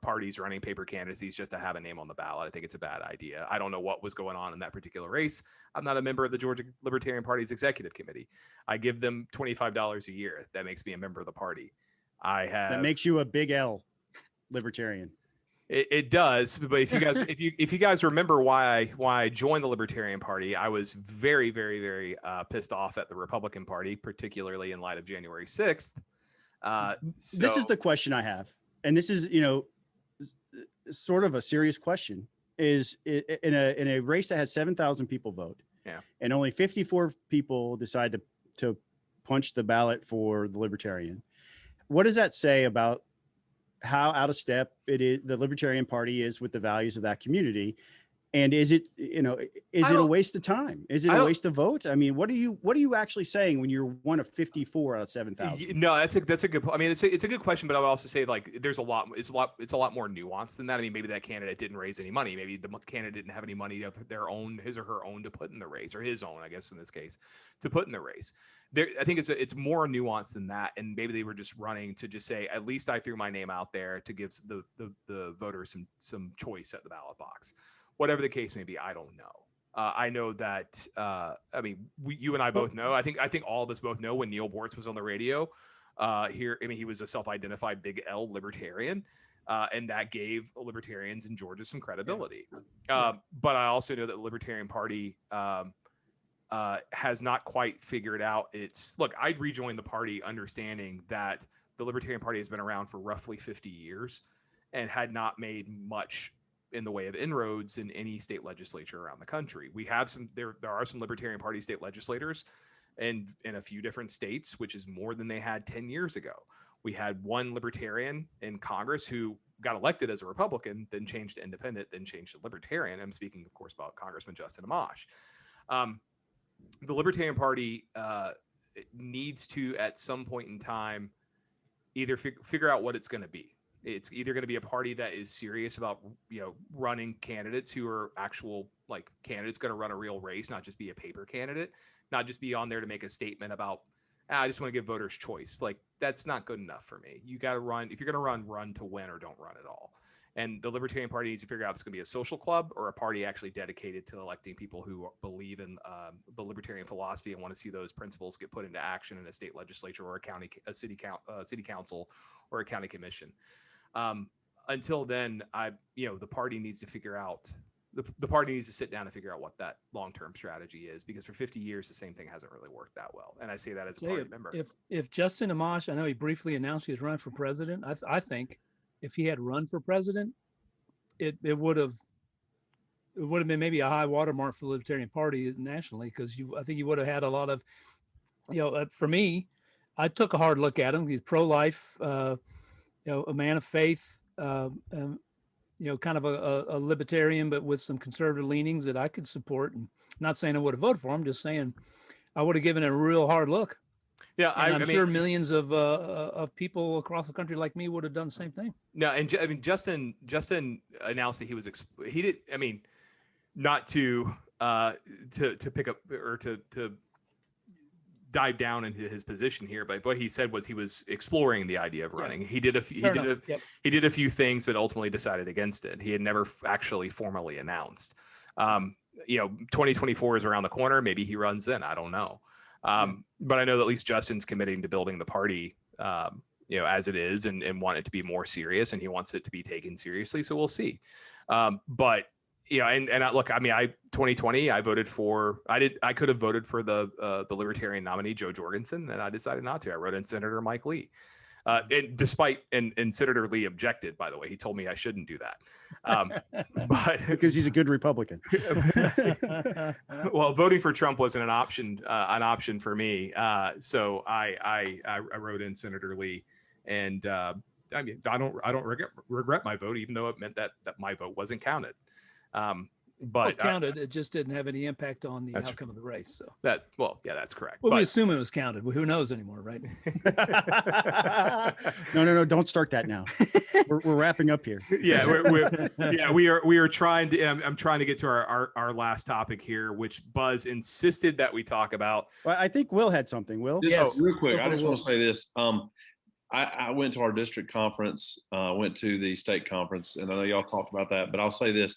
parties running paper candidacies just to have a name on the ballot. I think it's a bad idea. I don't know what was going on in that particular race. I'm not a member of the Georgia Libertarian Party's executive committee. I give them $25 a year. That makes me a member of the party. That makes you a big L libertarian. It does, but if you guys remember why I joined the Libertarian Party, I was very, very, very pissed off at the Republican Party, particularly in light of January 6th. This is the question I have, and this is sort of a serious question. Is in a race that has 7,000 people vote, and only 54 people decide to punch the ballot for the Libertarian. What does that say about how out of step the Libertarian Party is with the values of that community? And is it a waste of time? Is it a waste of vote? I mean, what are you actually saying when you're one of 54 out of 7,000? No, that's a good. I mean, it's a good question, but I would also say like it's a lot more nuanced than that. I mean, maybe that candidate didn't raise any money. Maybe the candidate didn't have any money of their own, his or her own, to put in the race, or his own, I guess in this case, to put in the race. I think it's more nuanced than that, and maybe they were just running to just say, at least I threw my name out there to give the voters some choice at the ballot box. Whatever the case may be, I don't know. I know that. I mean, you and I both know. I think all of us both know when Neil Bortz was on the radio here. I mean, he was a self-identified big L libertarian, and that gave libertarians in Georgia some credibility. But I also know that the Libertarian Party has not quite figured out its. Look, I'd rejoin the party understanding that the Libertarian Party has been around for roughly 50 years and had not made much in the way of inroads in any state legislature around the country. We have there are some Libertarian Party state legislators in a few different states, which is more than they had 10 years ago. We had one Libertarian in Congress who got elected as a Republican, then changed to independent, then changed to Libertarian. I'm speaking, of course, about Congressman Justin Amash. The Libertarian Party needs to, at some point in time, either figure out what it's going to be. It's either going to be a party that is serious about, running candidates who are actual candidates going to run a real race, not just be a paper candidate, not just be on there to make a statement about, I just want to give voters choice. Like, that's not good enough for me. You got to run. If you're going to run to win, or don't run at all. And the Libertarian Party needs to figure out if it's going to be a social club or a party actually dedicated to electing people who believe in the libertarian philosophy and want to see those principles get put into action in a state legislature or a city council or a county commission. Until then, the party needs to figure out. The party needs to sit down and figure out what that long-term strategy is, because for 50 years the same thing hasn't really worked that well. And I say that as a party member. If Justin Amash, I know he briefly announced he was running for president. I think if he had run for president, it would have been maybe a high watermark for the Libertarian Party nationally, because I think you would have had a lot of, for me, I took a hard look at him. He's pro-life, a man of faith, kind of a libertarian, but with some conservative leanings that I could support. And not saying I would have voted for him, just saying I would have given it a real hard look. Yeah, I'm sure millions of people across the country like me would have done the same thing. No, and I mean Justin announced that he did. I mean, not to pick up or to dive down into his position here, but what he said was he was exploring the idea of running. Yeah. He did a few things, but ultimately decided against it. He had never actually formally announced. 2024 is around the corner. Maybe he runs then. I don't know. But I know that at least Justin's committing to building the party, as it is, and want it to be more serious, and he wants it to be taken seriously. So we'll see. But 2020, I voted for. I could have voted for the Libertarian nominee Joe Jorgensen, and I decided not to. I wrote in Senator Mike Lee. And Senator Lee objected, by the way. He told me I shouldn't do that. But because he's a good Republican. Well, voting for Trump wasn't an option for me. So I wrote in Senator Lee, and I don't regret my vote, even though it meant that my vote wasn't counted. but was counted. It just didn't have any impact on the That's- outcome of the race. So, that's correct. well, we But- assume it was counted. Well, who knows anymore, right? No, don't start that now. We're wrapping up here. Yeah, we are trying to. I'm trying to get to our last topic here, which Buzz insisted that we talk about. Well, I think Will had something. Will? Just real quick, Go I for just it, want to say this. I went to our district conference, went to the state conference, and I know y'all talked about that, but I'll say this.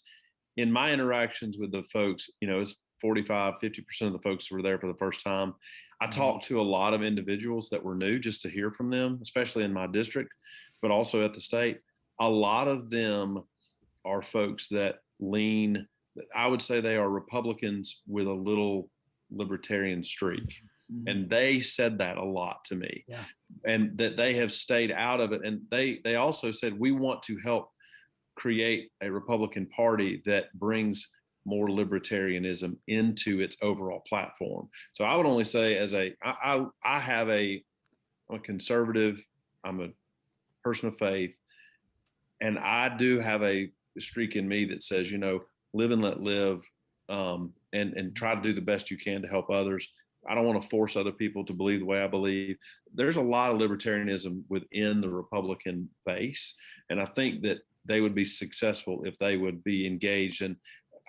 In my interactions with the folks, it's 45-50% of the folks who were there for the first time. I talked to a lot of individuals that were new just to hear from them, especially in my district, but also at the state. A lot of them are folks that lean, I would say they are Republicans with a little libertarian streak. And they said that a lot to me, and that they have stayed out of it. And they also said, we want to help create a Republican Party that brings more libertarianism into its overall platform. So I would only say I'm a conservative, I'm a person of faith, and I do have a streak in me that says, live and let live, and try to do the best you can to help others. I don't want to force other people to believe the way I believe. There's a lot of libertarianism within the Republican base, and I think that they would be successful if they would be engaged. And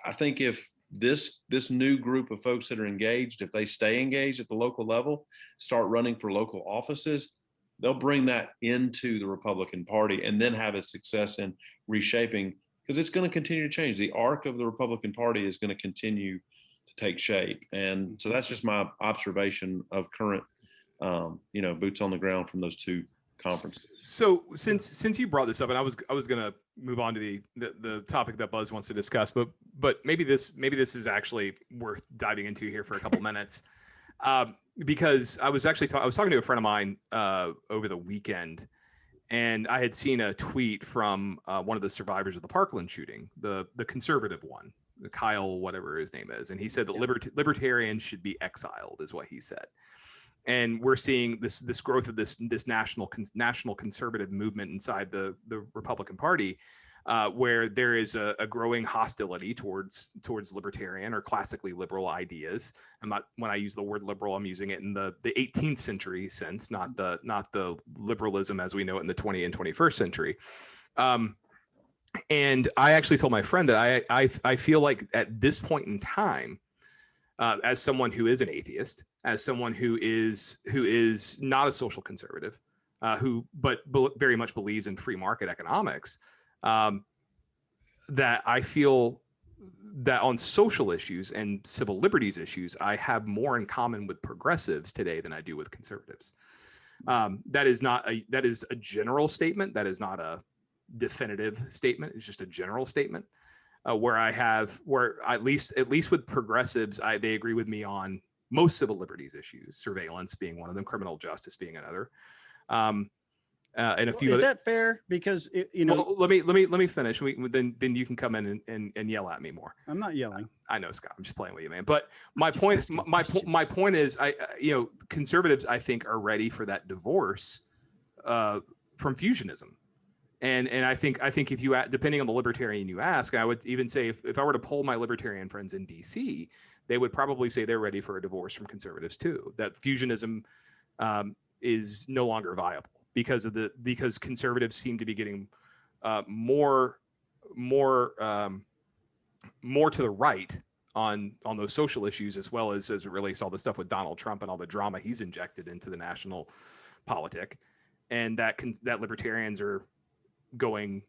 I think if this new group of folks that are engaged, if they stay engaged at the local level, start running for local offices, they'll bring that into the Republican Party and then have a success in reshaping, because it's going to continue to change. The arc of the Republican Party is going to continue to take shape. And so that's just my observation of current, boots on the ground from those two conferences. So since you brought this up, and I was going to move on to the topic that Buzz wants to discuss, but maybe this is actually worth diving into here for a couple minutes, because I was actually I was talking to a friend of mine over the weekend, and I had seen a tweet from one of the survivors of the Parkland shooting, the conservative one, Kyle, whatever his name is, and he said that libertarians should be exiled, is what he said. And we're seeing this growth of this national conservative movement inside the Republican Party, where there is a growing hostility towards libertarian or classically liberal ideas. When I use the word liberal, I'm using it in the 18th century sense, not the liberalism as we know it in the 20th and 21st century. And I actually told my friend that I feel like at this point in time, as someone who is an atheist, as someone who is not a social conservative, but very much believes in free market economics, that I feel that on social issues and civil liberties issues, I have more in common with progressives today than I do with conservatives. That is a general statement. That is not a definitive statement. It's just a general statement. Where at least with progressives, they agree with me on most civil liberties issues, surveillance being one of them, criminal justice being another, and a few. Is that fair? Because Well, let me finish. Then you can come in and yell at me more. I'm not yelling. I know, Scott. I'm just playing with you, man. But my point is, conservatives, I think, are ready for that divorce from fusionism. And I think if you, depending on the libertarian you ask, I would even say if I were to poll my libertarian friends in DC, they would probably say they're ready for a divorce from conservatives too. That fusionism is no longer viable because conservatives seem to be getting more to the right on those social issues, as well as it relates to all the stuff with Donald Trump and all the drama he's injected into the national politic, and that libertarians are going.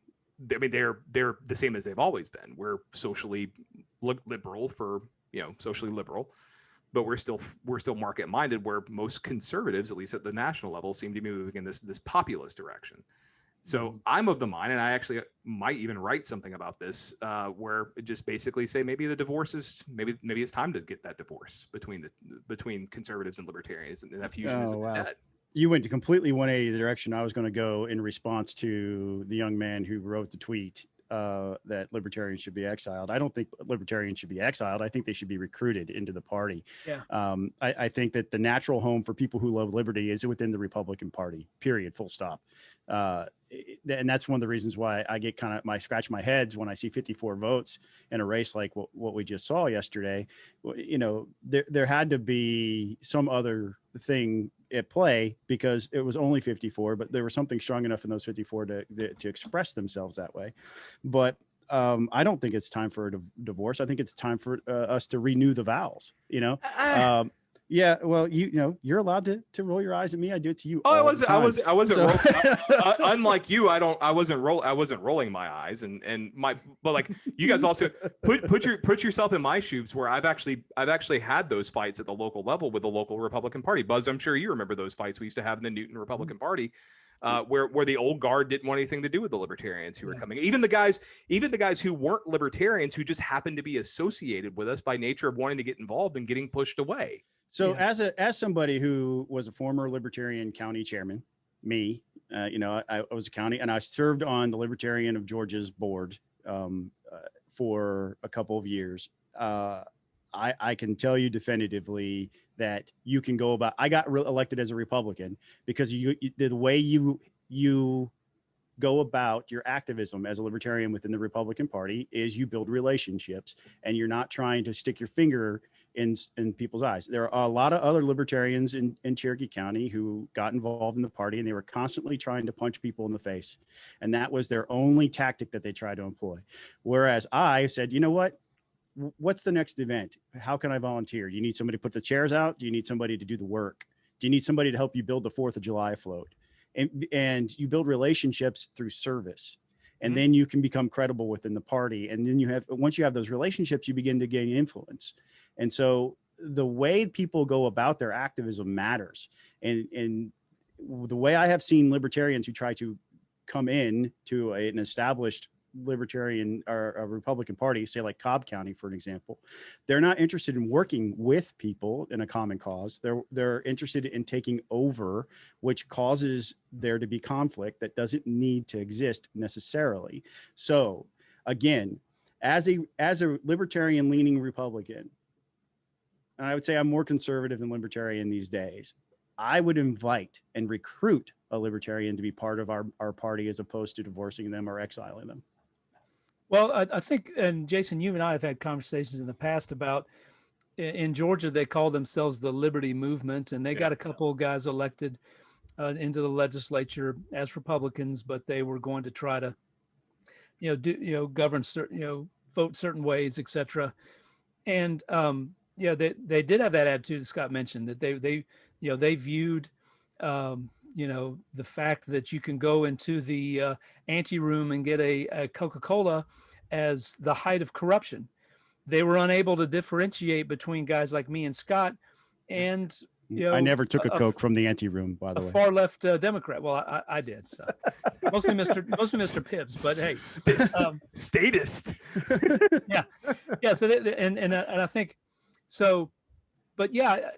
I mean, they're the same as they've always been. We're socially liberal socially liberal, but we're still market minded, where most conservatives, at least at the national level, seem to be moving in this populist direction. So I'm of the mind, and I actually might even write something about this, where it just basically say maybe the divorce is maybe it's time to get that divorce between conservatives and libertarians, and that fusion is dead. You went to completely 180 the direction I was going to go in response to the young man who wrote the tweet that libertarians should be exiled. I don't think libertarians should be exiled. I think they should be recruited into the party. Yeah. I think that the natural home for people who love liberty is within the Republican Party, period, full stop. and that's one of the reasons why I get scratch my heads when I see 54 votes in a race like what we just saw yesterday. There had to be some other thing at play, because it was only 54, but there was something strong enough in those 54 to express themselves that way. But I don't think it's time for a divorce. I think it's time for us to renew the vows, Yeah, well, you're allowed to roll your eyes at me. I do it to you. Oh, I wasn't So, rolling. Unlike you, I wasn't rolling my eyes, but like you guys also put yourself in my shoes, where I've actually had those fights at the local level with the local Republican Party. Buzz, I'm sure you remember those fights we used to have in the Newton Republican Party, where the old guard didn't want anything to do with the libertarians who were coming. Even the guys who weren't libertarians, who just happened to be associated with us by nature of wanting to get involved and getting pushed away. So as somebody who was a former Libertarian county chairman, I was a county, and I served on the Libertarian of Georgia's board for a couple of years. I can tell you definitively that you can go about. I got elected as a Republican because the way you go about your activism as a libertarian within the Republican Party is you build relationships, and you're not trying to stick your finger in people's eyes. There are a lot of other libertarians in Cherokee County who got involved in the party, and they were constantly trying to punch people in the face. And that was their only tactic that they tried to employ. Whereas I said, you know what? What's the next event? How can I volunteer? Do you need somebody to put the chairs out? Do you need somebody to do the work? Do you need somebody to help you build the 4th of July float? And you build relationships through service. And then you can become credible within the party. And then once you have those relationships, you begin to gain influence. And so the way people go about their activism matters. And the way I have seen libertarians who try to come in to an established libertarian or a Republican Party, say like Cobb County, for an example, they're not interested in working with people in a common cause. They're interested in taking over, which causes there to be conflict that doesn't need to exist necessarily. So again, as a libertarian leaning Republican, and I would say I'm more conservative than libertarian these days, I would invite and recruit a libertarian to be part of our party, as opposed to divorcing them or exiling them. Well, I think, and Jason, you and I have had conversations in the past about, in Georgia, they call themselves the Liberty Movement, and they got a couple of guys elected into the legislature as Republicans, but they were going to try to, govern certain, vote certain ways, etc. And they did have that attitude that Scott mentioned, that they viewed the fact that you can go into the ante room and get a Coca-Cola as the height of corruption. They were unable to differentiate between guys like me and Scott, and I never took a Coke from the ante room, by the way. Far left Democrat. Well, I did. So. mostly Mr. Pibbs, but hey, statist. yeah. So and I think so, but yeah.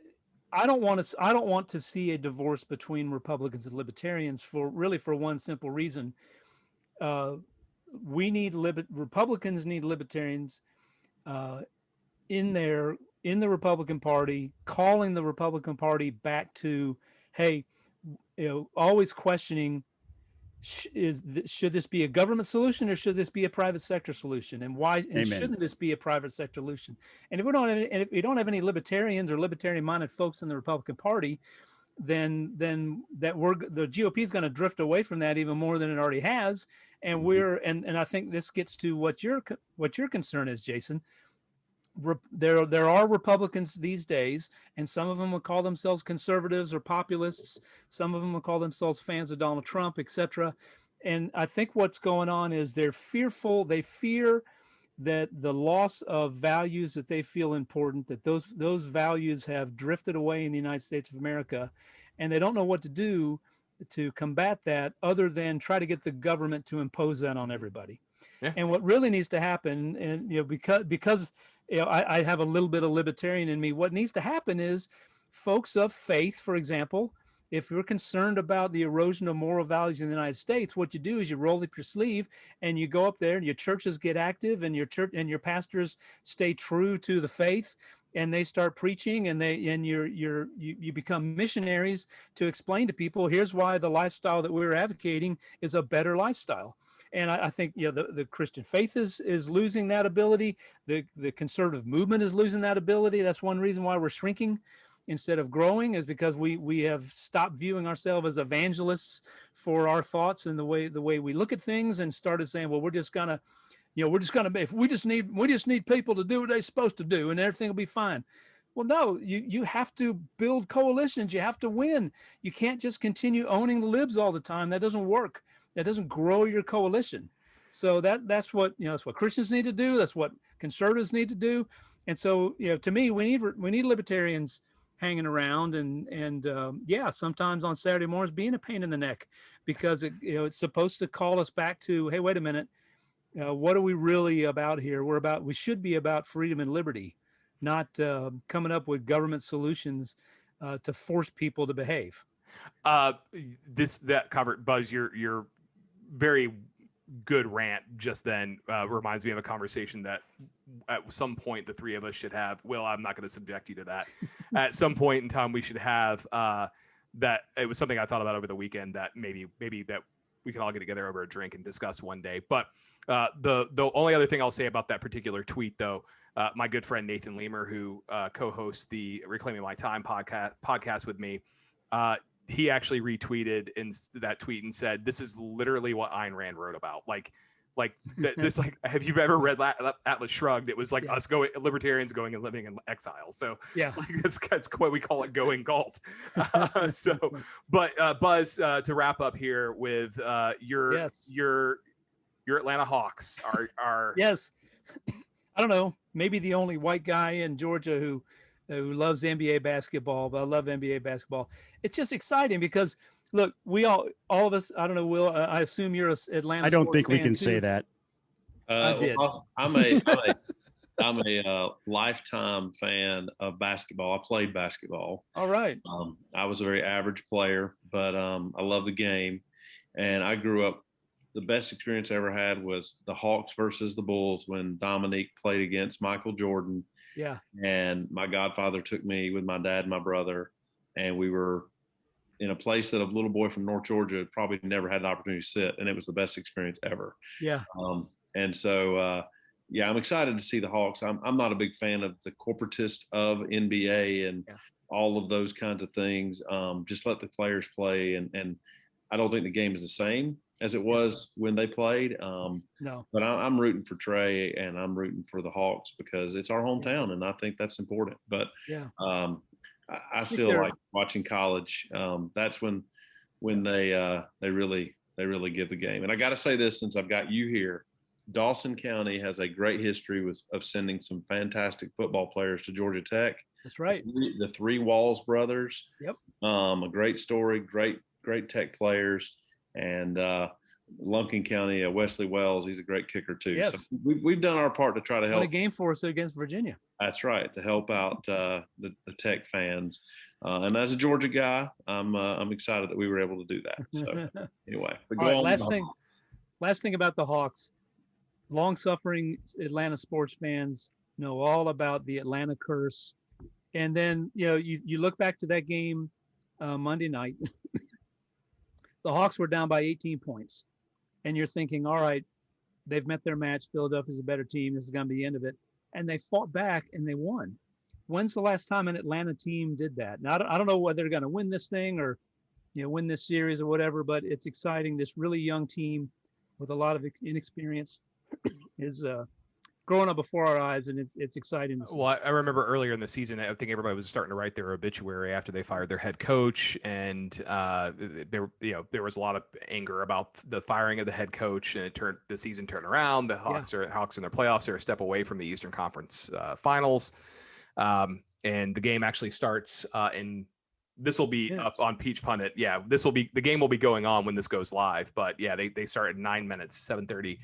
I don't want to see a divorce between Republicans and Libertarians for one simple reason. Republicans need Libertarians in the Republican Party, calling the Republican Party back to, hey, always questioning, should this be a government solution or should this be a private sector solution, and why? And shouldn't this be a private sector solution? And if we don't have any libertarians or libertarian-minded folks in the Republican Party, then the GOP is going to drift away from that even more than it already has. And and I think this gets to what your concern is, Jason. There are Republicans these days, and some of them will call themselves conservatives or populists. Some of them will call themselves fans of Donald Trump, etc. And I think what's going on is they're fearful. They fear that the loss of values that they feel important, that those values have drifted away in the United States of America, and they don't know what to do to combat that other than try to get the government to impose that on everybody. Yeah. And what really needs to happen, and because I have a little bit of libertarian in me, what needs to happen is folks of faith, for example, if you're concerned about the erosion of moral values in the United States, what you do is you roll up your sleeve and you go up there and your churches get active and your church and your pastors stay true to the faith, and they start preaching, and you become missionaries to explain to people, here's why the lifestyle that we're advocating is a better lifestyle. And I think, you know, the Christian faith is losing that ability. The conservative movement is losing that ability. That's one reason why we're shrinking instead of growing, is because we have stopped viewing ourselves as evangelists for our thoughts and the way we look at things, and started saying, well, we're just gonna if we just need people to do what they're supposed to do, and everything will be fine. Well, no, you have to build coalitions. You have to win. You can't just continue owning the libs all the time. That doesn't work. That doesn't grow your coalition. So that's what, you know, that's what Christians need to do. That's what conservatives need to do. And so, you know, to me, we need libertarians hanging around, and yeah, sometimes on Saturday mornings being a pain in the neck, because it's supposed to call us back to, hey, wait a minute, what are we really about here? We should be about freedom and liberty, not coming up with government solutions to force people to behave. Buzz, your very good rant just then reminds me of a conversation that at some point the three of us should have. Will, I'm not going to subject you to that. At some point in time, we should have that. It was something I thought about over the weekend that maybe that we can all get together over a drink and discuss one day. But the only other thing I'll say about that particular tweet, though, my good friend Nathan Leamer, who co-hosts the Reclaiming My Time podcast with me, he actually retweeted in that tweet and said, "This is literally what Ayn Rand wrote about." This, have you ever read Atlas Shrugged? It was like us libertarians going and living in exile. So yeah, that's what we call it, going Galt. But Buzz, to wrap up here with your Atlanta Hawks are yes. I don't know, maybe the only white guy in Georgia who loves NBA basketball, but I love NBA basketball. It's just exciting because, look, all of us, I don't know, Will, I assume you're an Atlanta. I don't think we can too. say that. I did. I'm a lifetime fan of basketball. I played basketball. All right. I was a very average player, but I love the game. And I grew up, the best experience I ever had was the Hawks versus the Bulls when Dominique played against Michael Jordan. Yeah. And my godfather took me with my dad and my brother, and we were in a place that a little boy from North Georgia probably never had the opportunity to sit, and it was the best experience ever. Yeah. And so, I'm excited to see the Hawks. I'm not a big fan of the corporatist of NBA and all of those kinds of things. Just let the players play, and I don't think the game is the same as it was when they played. No. But I'm rooting for Trey, and I'm rooting for the Hawks because it's our hometown, and I think that's important. But I still like watching college. That's when they really give the game. And I got to say this, since I've got you here, Dawson County has a great history of sending some fantastic football players to Georgia Tech. That's right. The three Walls brothers. Yep. A great story, great Tech players. And Lumpkin County, Wesley Wells, he's a great kicker too. Yes. So we've done our part to try to help. Won a game for us against Virginia. That's right, to help out the Tech fans. And as a Georgia guy, I'm excited that we were able to do that. So anyway, last thing about the Hawks. Long-suffering Atlanta sports fans know all about the Atlanta curse. And then, you look back to that game Monday night. The Hawks were down by 18 points. And you're thinking, all right, they've met their match. Philadelphia's a better team. This is going to be the end of it. And they fought back and they won. When's the last time an Atlanta team did that? Now, I don't know whether they're going to win this thing or, win this series or whatever, but it's exciting. This really young team with a lot of inexperience is growing up before our eyes, and it's exciting to see. Well, I remember earlier in the season, I think everybody was starting to write their obituary after they fired their head coach, and there was a lot of anger about the firing of the head coach, and the season turned around. The Hawks in their playoffs. They're a step away from the Eastern Conference Finals, and the game actually starts in. This will be up on Peach Pundit. Yeah, the game will be going on when this goes live. But yeah, they start at 9 minutes, 7:30.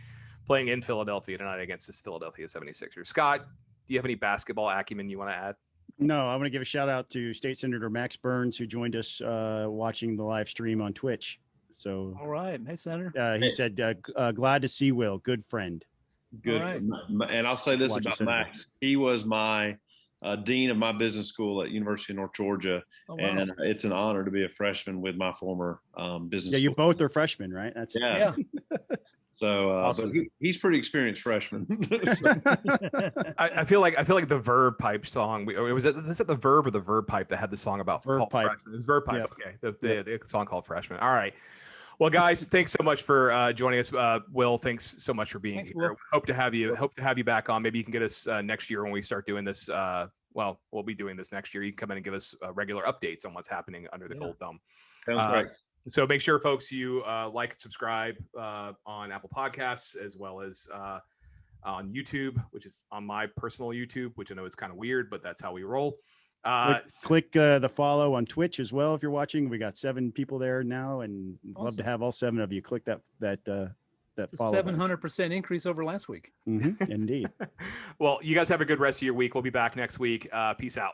Playing in Philadelphia tonight against this Philadelphia 76ers. Scott, do you have any basketball acumen you want to add? No, I want to give a shout out to State Senator Max Burns, who joined us watching the live stream on Twitch. So, all right. Hey, Senator. He said, glad to see Will. Good friend. Good. Right. And I'll say this about Max. He was my dean of my business school at University of North Georgia. Oh, wow. And it's an honor to be a freshman with my former business Yeah, you school. both are freshmen, right? That's Yeah. So, Awesome. but he's pretty experienced freshman. I feel like the Verb Pipe song. Was it the Verb or the Verb Pipe that had the song about Verb Pipe? Freshman? It was Verb Pipe. Yep. Okay, the song called Freshman. All right. Well, guys, thanks so much for joining us. Will, thanks so much for being Thanks, here. Will. Hope to have you back on. Maybe you can get us next year when we start doing this. Well, we'll be doing this next year. You can come in and give us regular updates on what's happening under the Gold Dome. Sounds great. So make sure, folks, you like and subscribe on Apple Podcasts as well as on YouTube, which is on my personal YouTube, which I know is kind of weird, but that's how we roll. Click the follow on Twitch as well if you're watching. We got 7 people there now, and love to have all 7 of you. Click that follow. 700% increase over last week. Indeed. Well, you guys have a good rest of your week. We'll be back next week. Peace out.